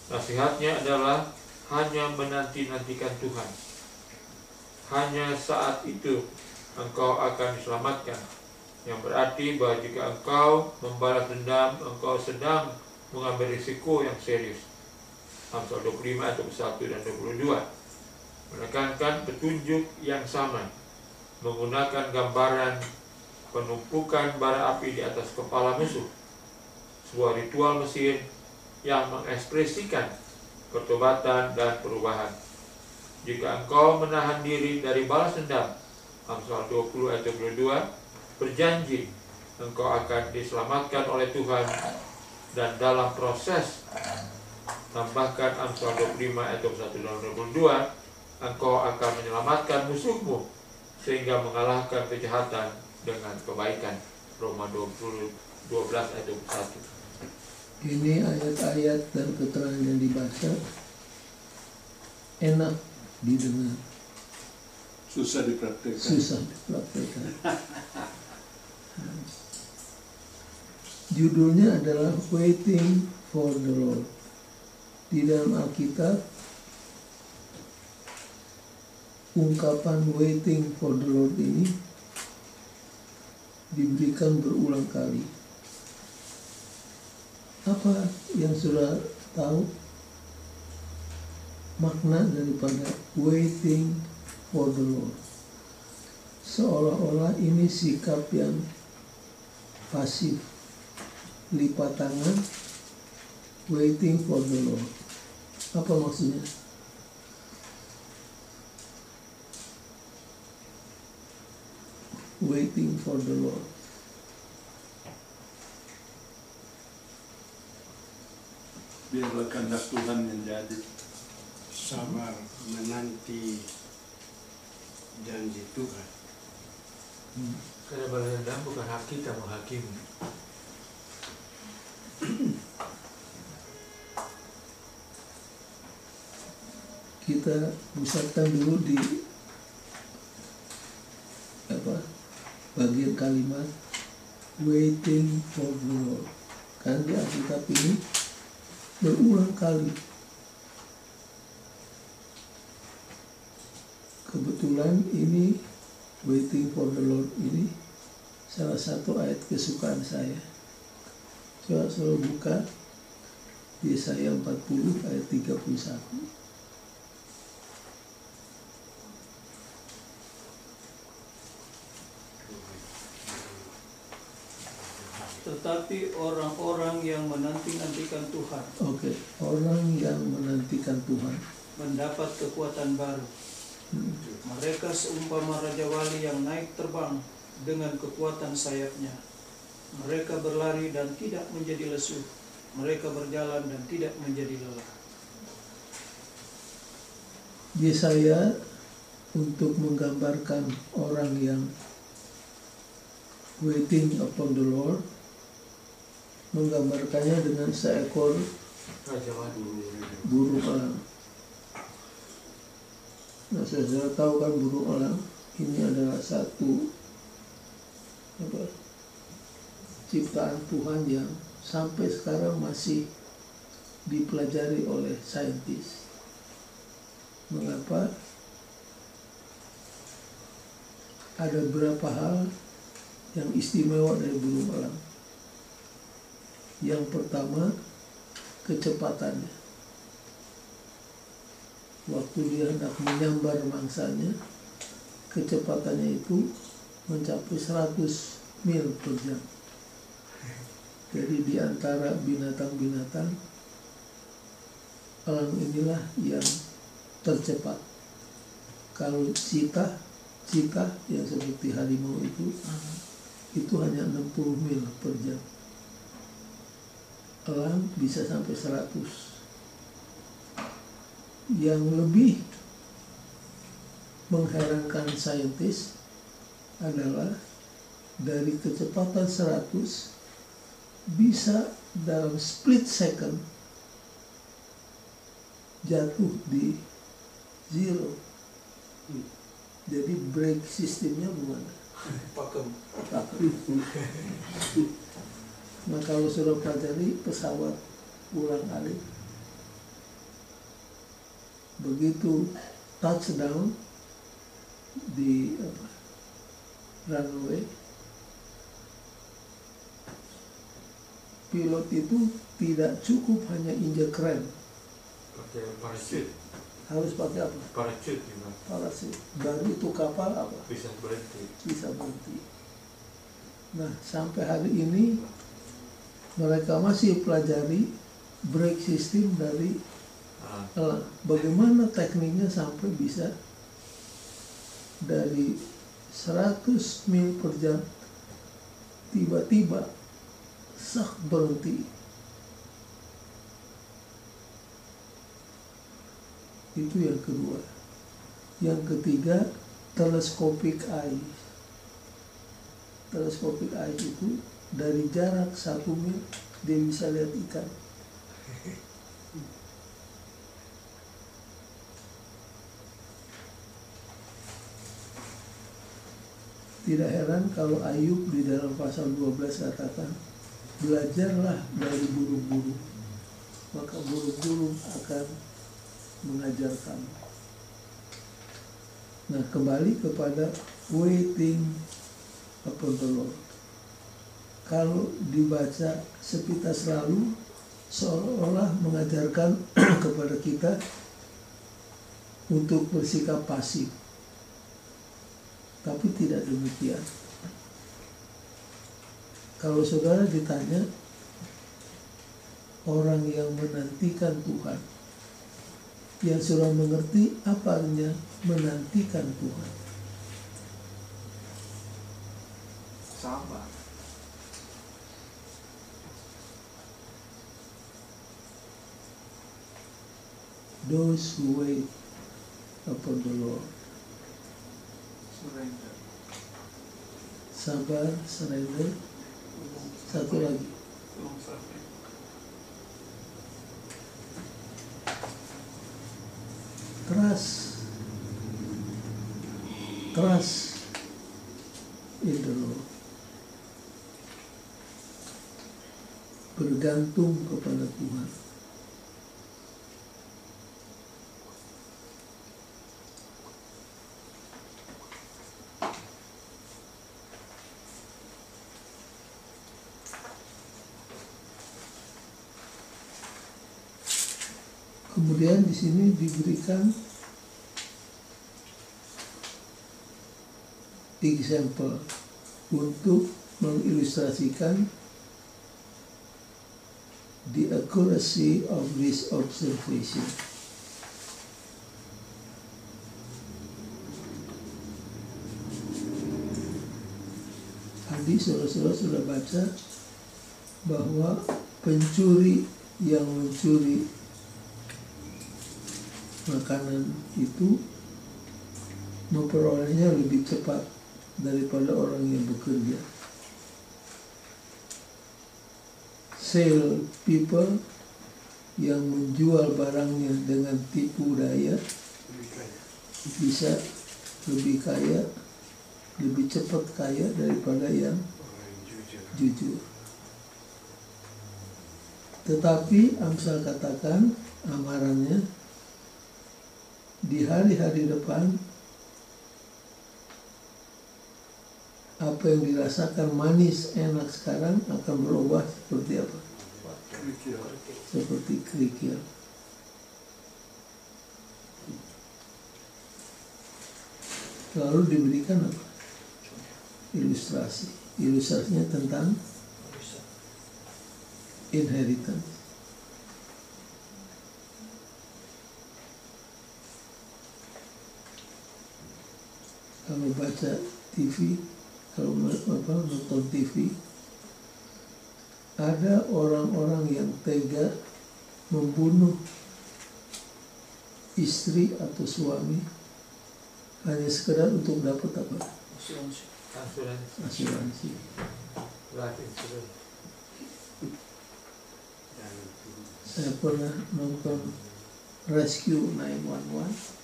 S1: Nasihatnya adalah hanya menanti-nantikan Tuhan. Hanya saat itu engkau akan diselamatkan. Yang berarti bahwa jika engkau membalas dendam, engkau sedang mengambil risiko yang serius. Amsal 25 ayat 21 dan 22 menekankan petunjuk yang sama, menggunakan gambaran penumpukan bara api di atas kepala musuh, sebuah ritual Mesir yang mengekspresikan pertobatan dan perubahan. Jika engkau menahan diri dari balas dendam, Amsal 20 ayat 22, berjanji engkau akan diselamatkan oleh Tuhan. Dan dalam proses, tambahkan Amsal 25 ayat 21 dan 22, engkau akan menyelamatkan musuhmu sehingga mengalahkan kejahatan dengan kebaikan. Roma 12 ayat 21.
S2: Ini ayat-ayat dan keterangan yang dibaca enak didengar,
S3: Susah dipraktikkan.
S2: susah dipraktikkan. Judulnya adalah Waiting for the Lord. Di dalam Alkitab, ungkapan waiting for the Lord ini diberikan berulang kali. Apa yang sudah tahu makna daripada waiting for the Lord? Seolah-olah ini sikap yang pasif, lipat tangan, waiting for the Lord. Apa maksudnya? Waiting for the Lord.
S3: Biarlah kehendak Tuhan yang jadi.
S6: Sabar menanti janji Tuhan.
S1: Karena balas dendam bukan hak kita menghakimi.
S2: Kita pusatkan dulu di bagian kalimat waiting for the Lord. Kan di Alkitab ini berulang kali. Kebetulan ini waiting for the Lord ini salah satu ayat kesukaan saya. Coba selalu buka Yesaya 40 ayat 31.
S5: Tetapi orang-orang yang menanti-nantikan Tuhan
S2: Oke, orang yang menantikan Tuhan
S5: mendapat kekuatan baru. Mereka seumpama Raja Wali yang naik terbang dengan kekuatan sayapnya. Mereka berlari dan tidak menjadi lesu. Mereka berjalan dan tidak menjadi lelah.
S2: Yesaya untuk menggambarkan orang yang waiting upon the Lord, menggambarkannya dengan seekor
S1: Raja Wali.
S2: burung elang. Nah, saudara tahu kan burung elang ini adalah satu ciptaan Tuhan yang sampai sekarang masih dipelajari oleh saintis. Mengapa? Ada beberapa hal yang istimewa dari burung elang. Yang pertama, kecepatannya. Waktu dia hendak menyambar mangsanya, kecepatannya itu mencapai 100 mil per jam. Jadi di antara binatang-binatang, elang inilah yang tercepat. Kalau citah yang seperti harimau itu hanya 60 mil per jam. Elang bisa sampai 100. Yang lebih mengherankan saintis adalah dari kecepatan 100 bisa dalam split second jatuh di zero. Jadi brake sistemnya gimana?
S5: Pakem.
S2: Nah, kalau sudah pelajari pesawat ulang alik, begitu touchdown di runway, pilot itu tidak cukup hanya injek rem,
S1: pakai parachute.
S2: harus pakai apa?
S1: Parachute gimana?
S2: Parachute. Baru itu kapal apa?
S1: Bisa berhenti.
S2: Bisa berhenti. Nah, sampai hari ini mereka masih pelajari brake system dari elang. Bagaimana tekniknya sampai bisa dari 100 mil per jam tiba-tiba sak berhenti. Itu yang kedua. Yang ketiga, telescopic eye. Telescopic eye itu dari jarak 1 mil dia bisa lihat ikan. Tidak heran kalau Ayub di dalam pasal 12 katakan, belajarlah dari burung-burung, maka burung-burung akan mengajar kamu. Nah, kembali kepada waiting upon the Lord. Kalau dibaca sepintas lalu, seolah-olah mengajarkan kepada kita untuk bersikap pasif. Tapi tidak demikian. Kalau saudara ditanya, orang yang menantikan Tuhan, yang sudah mengerti apa artinya menantikan Tuhan.
S5: Sabar.
S2: Those who wait upon the Lord.
S5: Surrender.
S2: Sabar, surrender. Satu lagi. Trust in the Lord. Bergantung kepada Tuhan. Kemudian di sini diberikan example untuk mengilustrasikan the accuracy of this observation. Tadi saudara-saudara sudah baca bahwa pencuri yang mencuri makanan itu memperolehnya lebih cepat daripada orang yang bekerja. Sale people yang menjual barangnya dengan tipu daya bisa lebih kaya, lebih cepat kaya daripada yang jujur. Tetapi Amsal katakan amarannya di hari-hari depan apa yang dirasakan manis enak sekarang akan berubah seperti apa? Seperti kerikil. Lalu diberikan apa? Ilustrasi. Ilustrasinya tentang inheritance. Kalau baca TV, kalau nonton TV, ada orang-orang yang tega membunuh istri atau suami hanya sekedar untuk dapat apa? Asuransi. Saya pernah nonton Rescue 911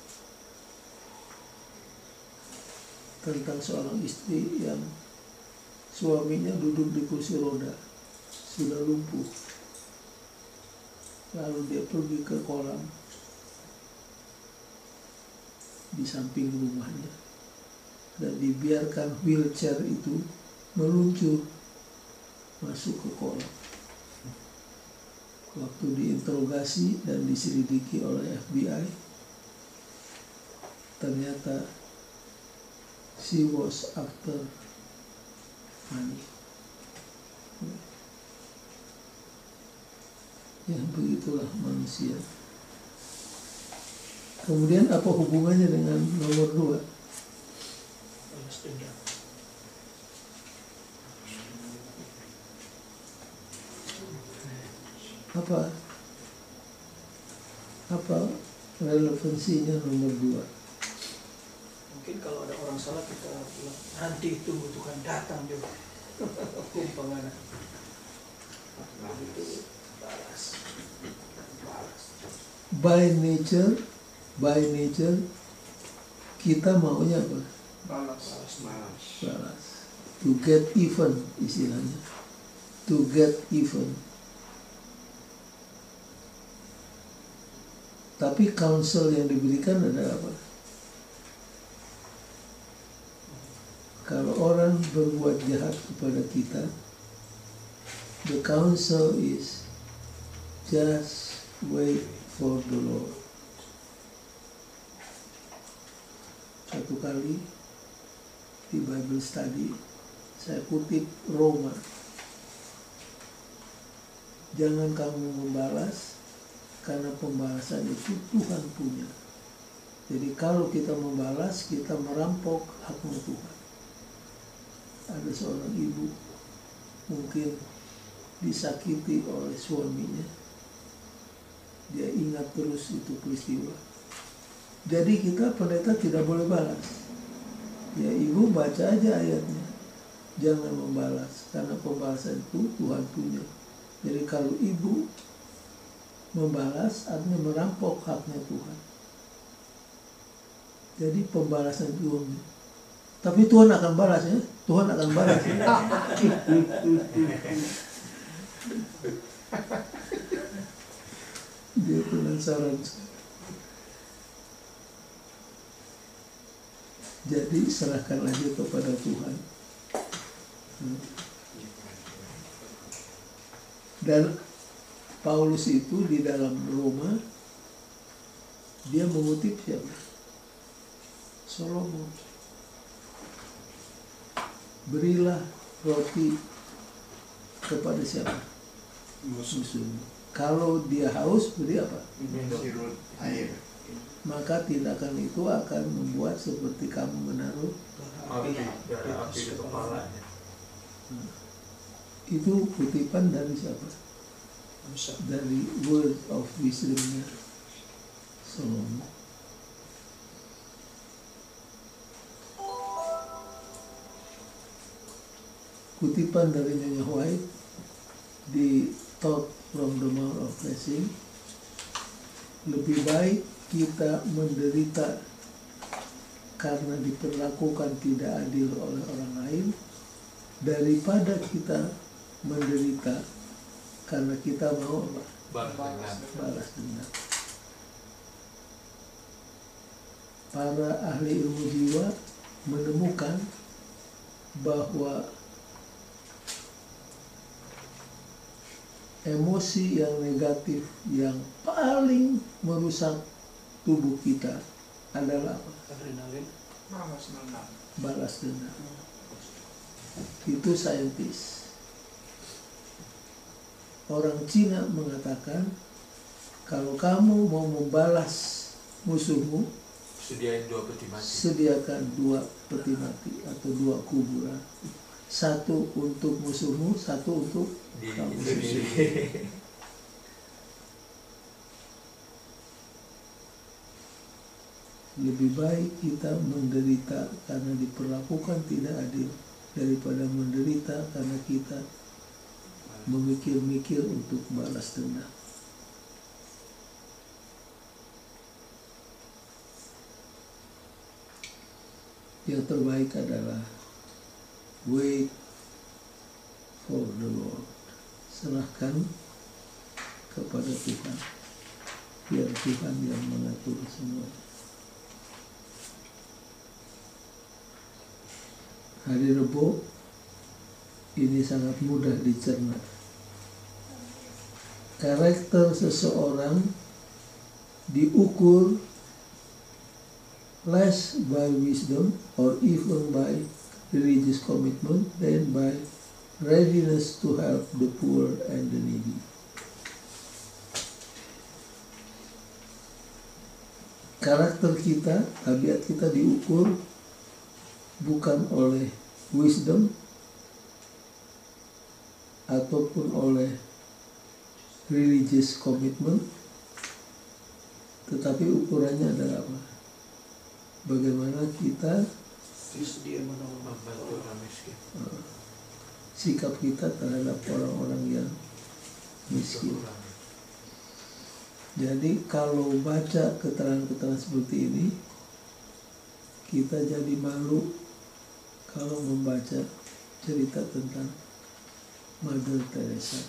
S2: tentang seorang istri yang suaminya duduk di kursi roda, sudah lumpuh. Lalu dia pergi ke kolam di samping rumahnya dan dibiarkan wheelchair itu meluncur masuk ke kolam. Waktu diinterogasi dan diselidiki oleh FBI, ternyata she was after money. Ya, begitulah manusia. Kemudian apa hubungannya dengan nomor 2? Apa relevansinya nomor 2?
S5: Mungkin kalau ada orang salah kita bilang nanti tunggu Tuhan datang juga. Kumpangan. Itu balas.
S2: By nature kita maunya apa?
S6: Balas.
S2: Balas. To get even istilahnya. To get even. Tapi counsel yang diberikan adalah apa? Kalau orang berbuat jahat kepada kita, the counsel is just wait for the Lord. Satu kali di Bible study saya kutip Roma, jangan kamu membalas karena pembalasan itu Tuhan punya. Jadi kalau kita membalas, kita merampok haknya Tuhan. Ada seorang ibu mungkin disakiti oleh suaminya, dia ingat terus itu peristiwa. Jadi kita pendeta tidak boleh balas. Ya, ibu baca aja ayatnya, jangan membalas karena pembalasan itu Tuhan punya. Jadi kalau ibu membalas artinya merampok haknya Tuhan. Jadi pembalasan Tuhan. Tapi Tuhan akan balas ya. Tuhan akan balas ya. Dia penasaran. Jadi serahkan aja kepada Tuhan. Dan Paulus itu di dalam Roma, dia mengutip siapa? Solomon. Berilah roti kepada siapa? Musuhmu. Kalau dia haus, beri apa?
S6: Sirut air.
S2: Maka tindakan itu akan membuat seperti kamu menaruh
S1: api di kepalanya.
S2: Itu kutipan dari siapa? Dari word of wisdomnya Solomon. Kutipan dari Nyonya White di Thought from the Mouth of Blessing, lebih baik kita menderita karena diperlakukan tidak adil oleh orang lain, daripada kita menderita karena kita mau balas dendam. Para ahli ilmu jiwa menemukan bahwa emosi yang negatif yang paling merusak tubuh kita adalah apa?
S5: Adrenalin.
S2: Balas dendam. Itu saintis. Orang Cina mengatakan kalau kamu mau membalas musuhmu,
S1: Sediain 2 peti mati.
S2: sediakan 2 peti mati atau 2 kuburan. 1 untuk musuhmu, 1 untuk kamu sendiri. Lebih baik kita menderita karena diperlakukan tidak adil daripada menderita karena kita memikir-mikir untuk balas dendam. Yang terbaik adalah wait for the Lord. Serahkan kepada Tuhan. Biar Tuhan yang mengatur semua. Hari Rebo ini sangat mudah dicerna. Karakter seseorang diukur less by wisdom or even by religious commitment than by readiness to help the poor and the needy. Karakter kita, tabiat kita diukur bukan oleh wisdom ataupun oleh religious commitment, tetapi ukurannya adalah apa? Bagaimana kita
S5: Dia menolong.
S1: Membantu orang miskin.
S2: sikap kita terhadap orang-orang yang miskin. Jadi kalau baca keterangan-keterangan seperti ini, kita jadi malu kalau membaca cerita tentang Mother Teresa.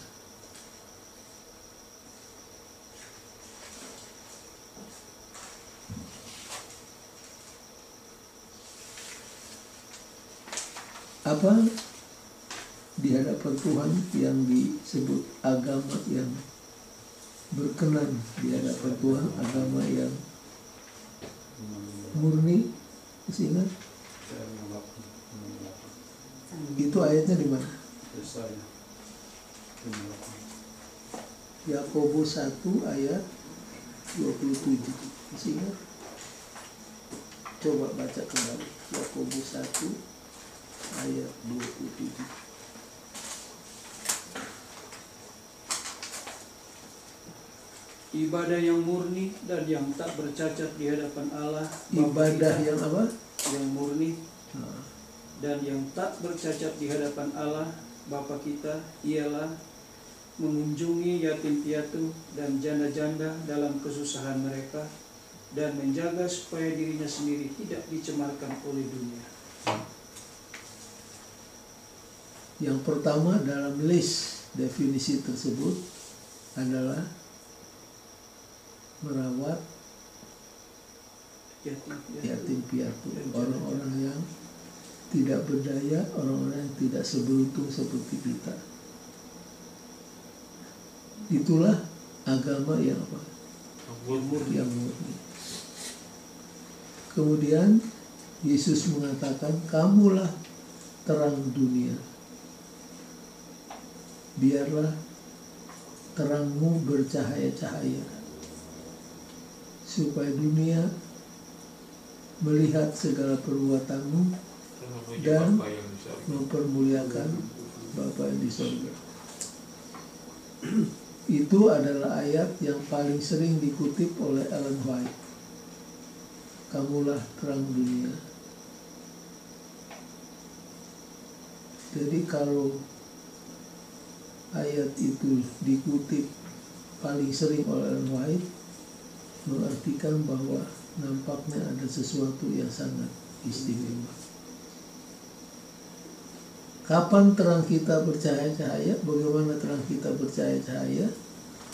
S2: Apa di hadapan Tuhan yang disebut agama yang berkenan di hadapan Tuhan, agama yang murni, masih ingat? Itu ayatnya di mana? Yakobus 1 ayat 27. Masih ingat? Coba baca kembali. Yakobus 1 ayat 27.
S5: Ibadah yang murni dan yang tak bercacat di hadapan Allah Bapa
S2: Ibadah
S5: kita,
S2: yang apa?
S5: yang murni
S2: Nah,
S5: dan yang tak bercacat di hadapan Allah Bapa kita ialah mengunjungi yatim piatu dan janda-janda dalam kesusahan mereka dan menjaga supaya dirinya sendiri tidak dicemarkan oleh dunia.
S2: yang pertama dalam list definisi tersebut adalah merawat yatim piatu, orang-orang yang tidak berdaya, orang-orang yang tidak seberuntung seperti kita. Itulah agama yang apa? Yang murni. Kemudian Yesus mengatakan, kamulah terang dunia. Biarlah terangmu bercahaya-cahaya, supaya dunia melihat segala perbuatanmu dan mempermuliakan Bapa yang di surga. Itu adalah ayat yang paling sering dikutip oleh Ellen White. Kamulah terang dunia. Jadi kalau ayat itu dikutip paling sering oleh Ellen White, mengartikan bahwa nampaknya ada sesuatu yang sangat istimewa. Kapan terang kita bercahaya-cahaya? Bagaimana terang kita bercahaya-cahaya?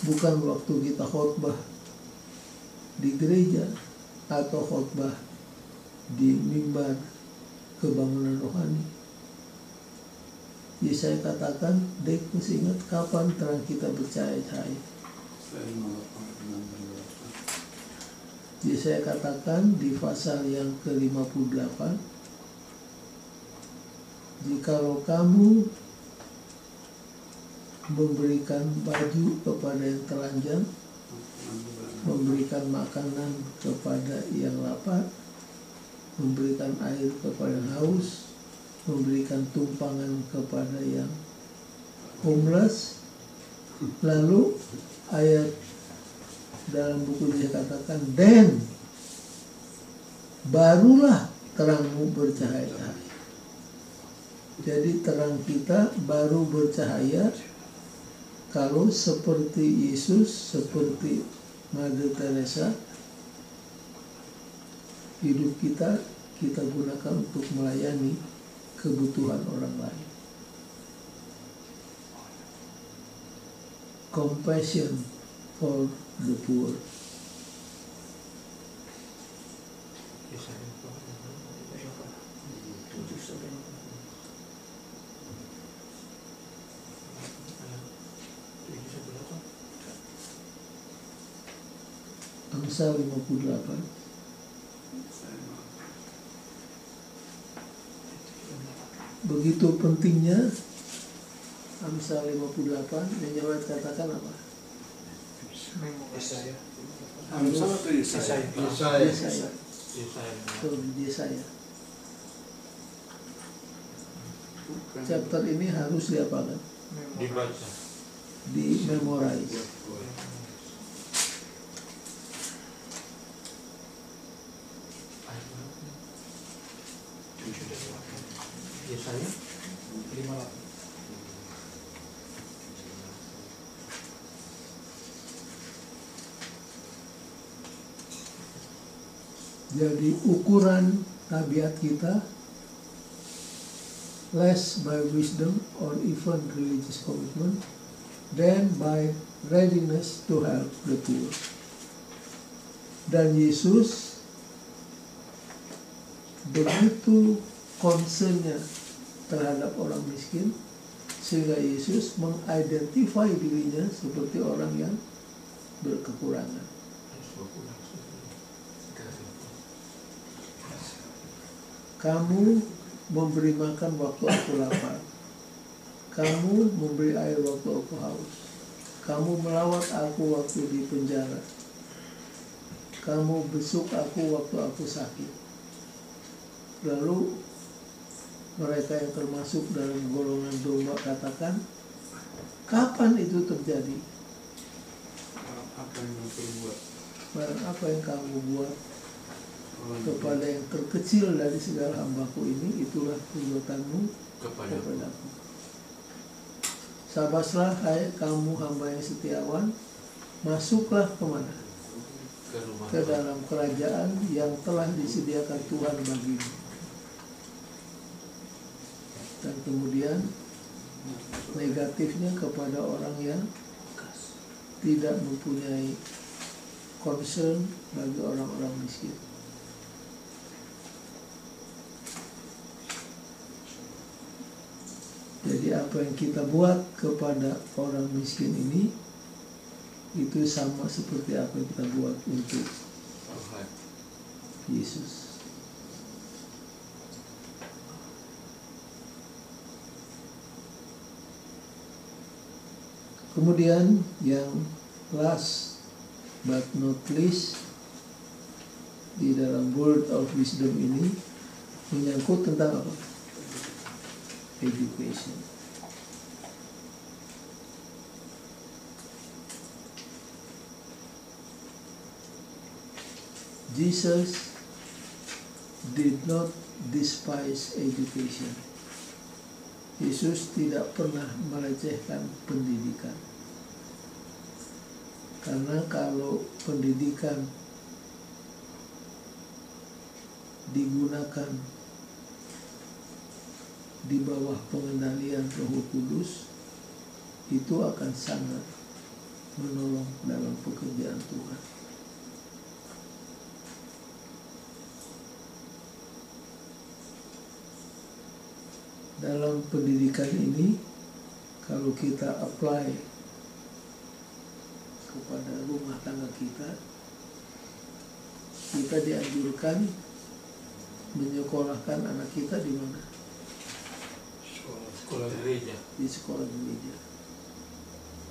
S2: Bukan waktu kita khotbah di gereja atau khotbah di mimbar kebangunan rohani. Jadi saya katakan, dek mesti ingat kapan terang kita bercahaya-cahaya. Jadi saya katakan di pasal yang ke-58, jikalau kamu memberikan baju kepada yang telanjang, memberikan makanan kepada yang lapar, memberikan air kepada yang haus, memberikan tumpangan kepada yang homeless. Lalu ayat dalam buku dia katakan, dan barulah terangmu bercahaya-cahaya. Jadi terang kita baru bercahaya kalau seperti Yesus, seperti Mother Teresa, hidup kita gunakan untuk melayani kebutuhan orang lain. Compassion for the poor. Amsal 58. Begitu pentingnya Amsal 58, yang jawab katakan apa?
S5: Yesaya.
S3: Amsal atau Yesaya?
S2: Yesaya.
S1: Yesaya.
S2: Yesaya. Chapter ini harus diapakan?
S1: Dibaca.
S2: Di memorize.
S1: Yesaya
S5: 58.
S2: Jadi ukuran tabiat kita less by wisdom or even religious commitment than by readiness to help the poor. Dan Yesus begitu concernnya terhadap orang miskin sehingga Yesus mengidentify dirinya seperti orang yang berkekurangan. Kamu memberi makan waktu aku lapar. Kamu memberi air waktu aku haus. Kamu melawat aku waktu di penjara. Kamu besuk aku waktu aku sakit. Lalu mereka yang termasuk dalam golongan domba katakan, kapan itu terjadi?
S4: Apa yang terbuat?
S2: Barang apa yang kamu buat kepada yang terkecil dari segala hambaku ini, itulah perbuatanmu kepadaku. Sabaslah hai kamu hamba yang setiawan, masuklah kemana? Ke dalam kerajaan yang telah disediakan Tuhan bagimu. Dan kemudian negatifnya kepada orang yang tidak mempunyai concern bagi orang-orang miskin. Jadi apa yang kita buat kepada orang miskin ini itu sama seperti apa yang kita buat untuk Yesus. Kemudian yang last but not least di dalam word of wisdom ini menyangkut tentang apa? Education. Jesus did not despise education. Yesus tidak pernah melecehkan pendidikan. Karena kalau pendidikan digunakan di bawah pengendalian Roh Kudus, itu akan sangat menolong dalam pekerjaan Tuhan. Dalam pendidikan ini, kalau kita apply kepada rumah tangga kita dianjurkan menyekolahkan anak kita di mana?
S1: Sekolah gereja.
S2: Di sekolah gereja.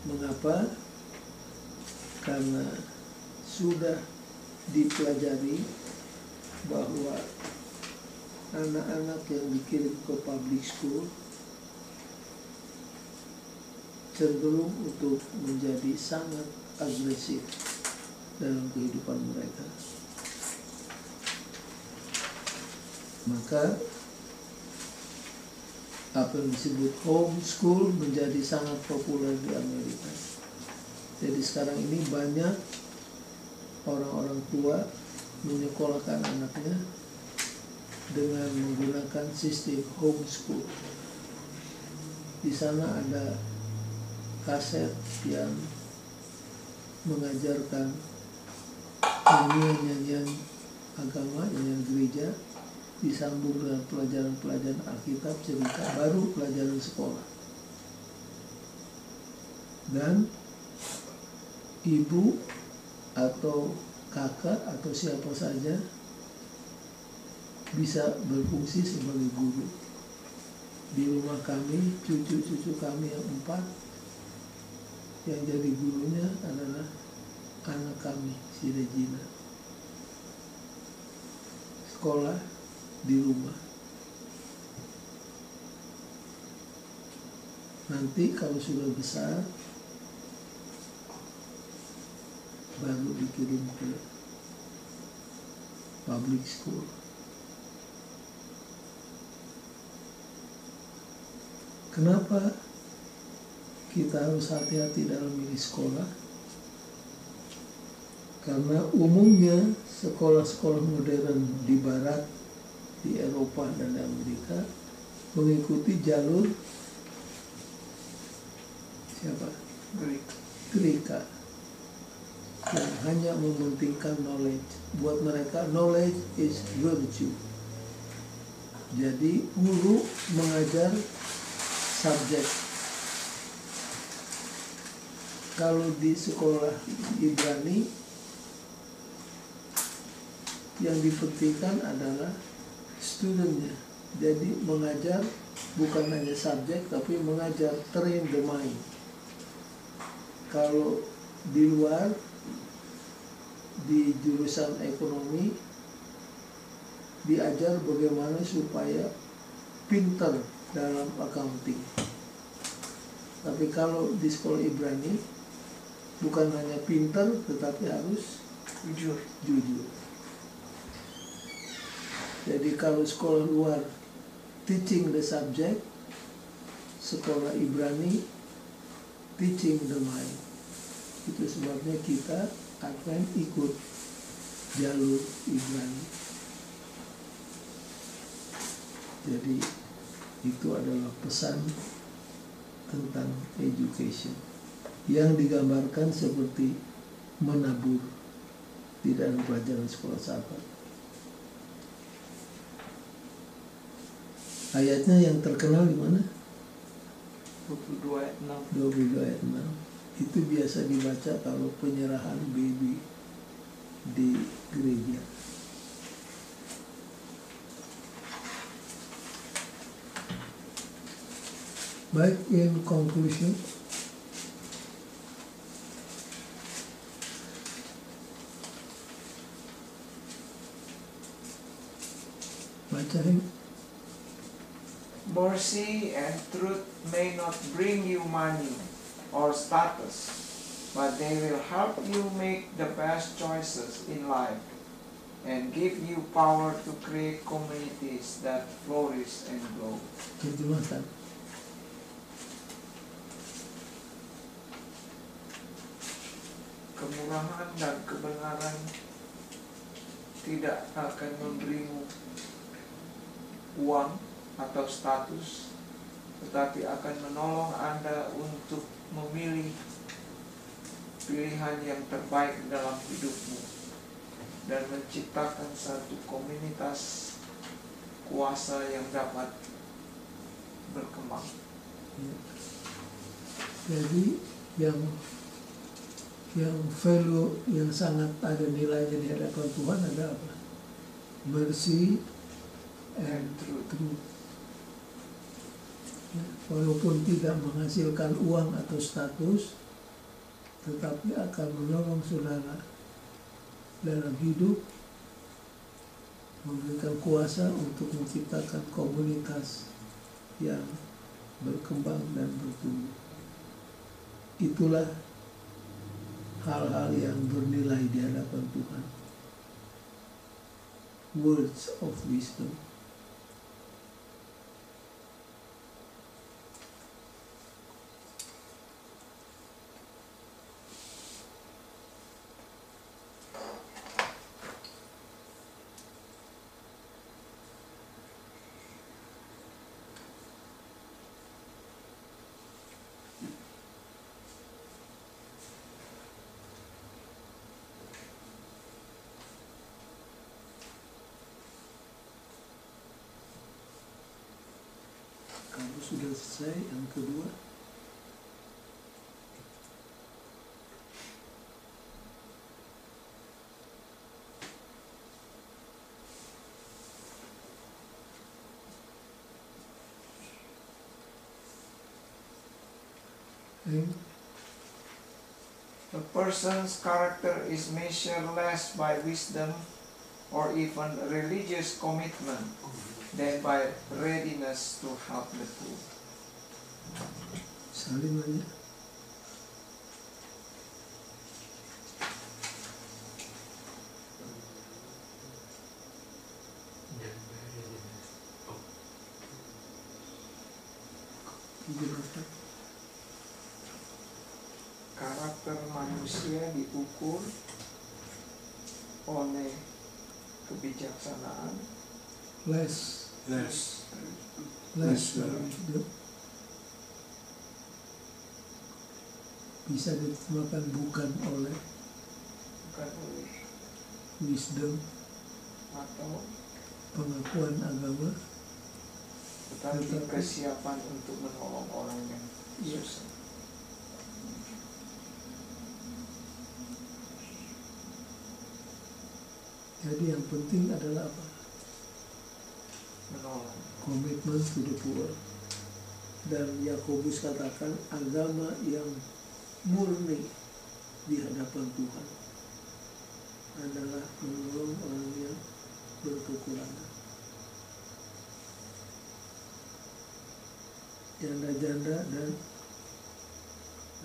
S2: Mengapa? Karena sudah dipelajari bahwa anak-anak yang dikirim ke public school cenderung untuk menjadi sangat agresif dalam kehidupan mereka. Maka apa yang disebut homeschool menjadi sangat populer di Amerika. Jadi sekarang ini banyak orang-orang tua menyekolahkan anaknya dengan menggunakan sistem homeschool. Di sana ada kaset yang mengajarkan nyanyian-nyanyian agama, nyanyian gereja, disambung dengan pelajaran-pelajaran Alkitab, cerita, baru pelajaran sekolah. Dan ibu atau kakak atau siapa saja bisa berfungsi sebagai guru. Di rumah kami, cucu-cucu kami yang 4, yang jadi gurunya adalah anak kami, si Regina. Sekolah di rumah. Nanti kalau sudah besar, baru dikirim ke public school. Kenapa kita harus hati-hati dalam milih sekolah? Karena umumnya sekolah-sekolah modern di Barat, di Eropa dan di Amerika mengikuti jalur siapa? Greka, yang hanya mementingkan knowledge. Buat mereka knowledge is virtue. Jadi guru mengajar subjek. Kalau di sekolah Ibrani yang dipentingkan adalah studentnya. Jadi mengajar bukan hanya subjek tapi mengajar, train the mind. Kalau di luar, di jurusan ekonomi, diajar bagaimana supaya pintar dalam accounting. Tapi kalau di sekolah Ibrani bukan hanya pintar tetapi harus jujur. Jadi kalau sekolah luar teaching the subject, sekolah Ibrani teaching the mind. Itu sebabnya kita akan ikut jalur Ibrani. Jadi itu adalah pesan tentang education yang digambarkan seperti menabur di dalam pelajaran sekolah sahabat. Ayatnya yang terkenal di mana?
S6: 22 ayat 6.
S2: 22 ayat 6. Itu biasa dibaca kalau penyerahan baby di gereja. Baik, in conclusion, baca ini.
S6: Mercy and truth may not bring you money or status, but they will help you make the best choices in life and give you power to create communities that flourish and grow.
S2: Terjemahkan.
S6: Kemurahan dan kebenaran tidak akan memberimu uang atau status, tetapi akan menolong Anda untuk memilih pilihan yang terbaik dalam hidupmu dan menciptakan satu komunitas kuasa yang dapat berkembang.
S2: Jadi yang value yang sangat ada nilainya di hadapan Tuhan ada apa? Mercy and truth. Ya, walaupun tidak menghasilkan uang atau status, tetapi akan menolong saudara dalam hidup, memberikan kuasa untuk menciptakan komunitas yang berkembang dan bertumbuh. Itulah hal-hal yang bernilai di hadapan Tuhan. Words of wisdom. Kalau sudah selesai yang kedua,
S6: A person's character is measured less by wisdom or even religious commitment than by readiness to help the poor.
S2: saling aja. Gimana?
S6: Karakter manusia diukur oleh kebijaksanaan,
S2: Less wisdom. Bisa diterjemahkan bukan oleh
S6: bukan oleh
S2: wisdom,
S6: atau
S2: pengakuan agama,
S6: tetapi kesiapan untuk menolong orang yang susah.
S2: Jadi yang penting adalah apa?
S6: Menolong.
S2: Commitment to the poor. Dan Yakobus katakan agama yang murni di hadapan Tuhan adalah menolong orang yang berkekurangan. Janda-janda dan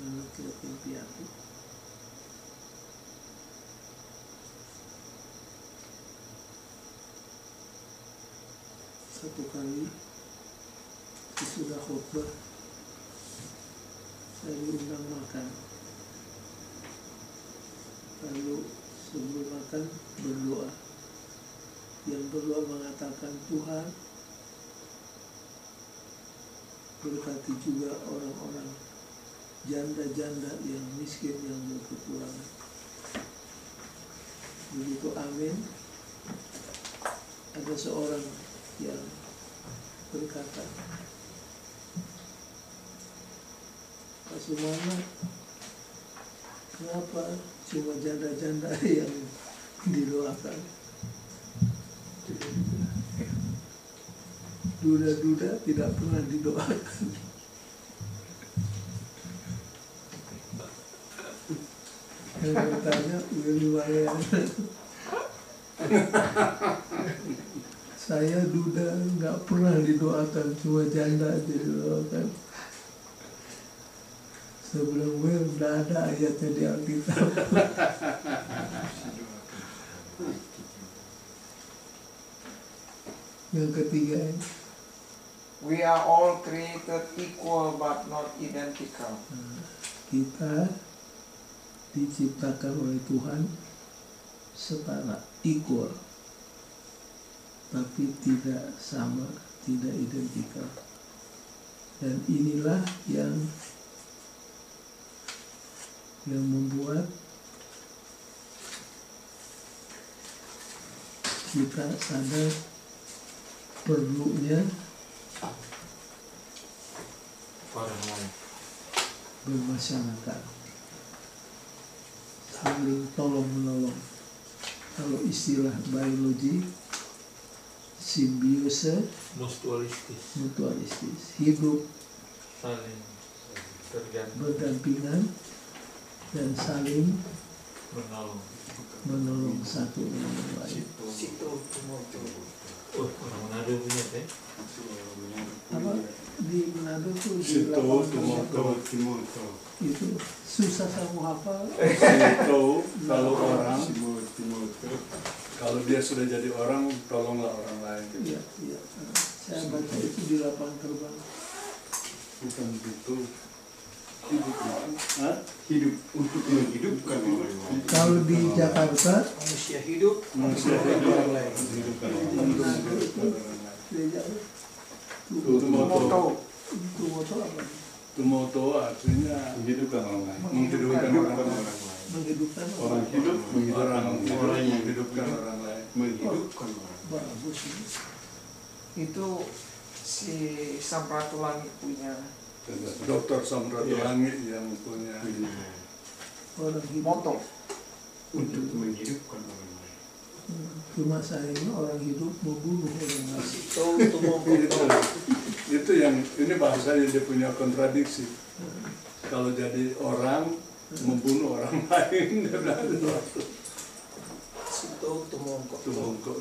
S2: anak yatim piatu. Satu kali sesudah khutbah saya diundang makan, lalu sebelum makan berdoa. Yang berdoa mengatakan, Tuhan berkati juga orang-orang janda-janda yang miskin yang berkekurangan. Begitu amin, ada seorang yang berkata, Pak Sumana, kenapa cuma janda-janda yang didoakan? Duda-duda tidak pernah didoakan. Yang bertanya, wilayah saya duda nggak pernah didoakan, cuma janda aja didoakan. Sebelum gue udah ada ayatnya di Alkitab. Yang ketiga,
S6: We are all created equal but not identical.
S2: kita diciptakan oleh Tuhan setara, equal, tapi tidak sama, tidak identikal. Dan inilah yang membuat kita sadar perlunya
S1: orang lain,
S2: bermasyarakat, saling tolong menolong. Kalau istilah biologi, simbiose, mutualistis, hidup
S1: saling
S2: berdampingan dan saling menolong satu dengan lain.
S1: Oh, orang Manado punya teh.
S2: Apa di Manado tuh di
S3: Situ,
S2: lapangan
S3: Timoto.
S2: itu susah kamu hafal.
S3: Situ, kalau orang, kalau dia sudah jadi orang, tolonglah orang lain.
S2: Iya, iya. Saya baca itu di lapangan terbang.
S3: Bukan begitu. Hidup, Hah?
S7: Hidup untuk menghidupkan orang lain.
S2: Kalau di Jakarta,
S5: Manusia hidup,
S3: Manusia
S5: hidup
S3: hidup.
S5: orang lain.
S3: Hidupkan
S2: di
S3: orang lain.
S2: Manado itu gereja
S3: Tumoto.
S2: itu moto apa?
S3: Tumoto artinya
S7: Menghidupkan orang lain.
S3: menghidupkan orang lain.
S2: Menghidupkan
S7: Orang hidup menghidupkan
S3: Orang
S7: orang yang
S3: menghidupkan orang lain.
S7: menghidupkan orang lain.
S2: bagus ini.
S6: Itu si Samratulangi punya
S3: Dokter Samratulangi yang punya
S2: Orang hidup.
S6: moto.
S7: Untuk menghidupkan orang lain.
S2: Cuma sayangnya orang hidup membunuh orang lain.
S3: itu yang ini bahasanya dia punya kontradiksi. Kalau jadi orang membunuh orang lain, dia bilang
S5: Sito tumongkok.
S3: tumongkok.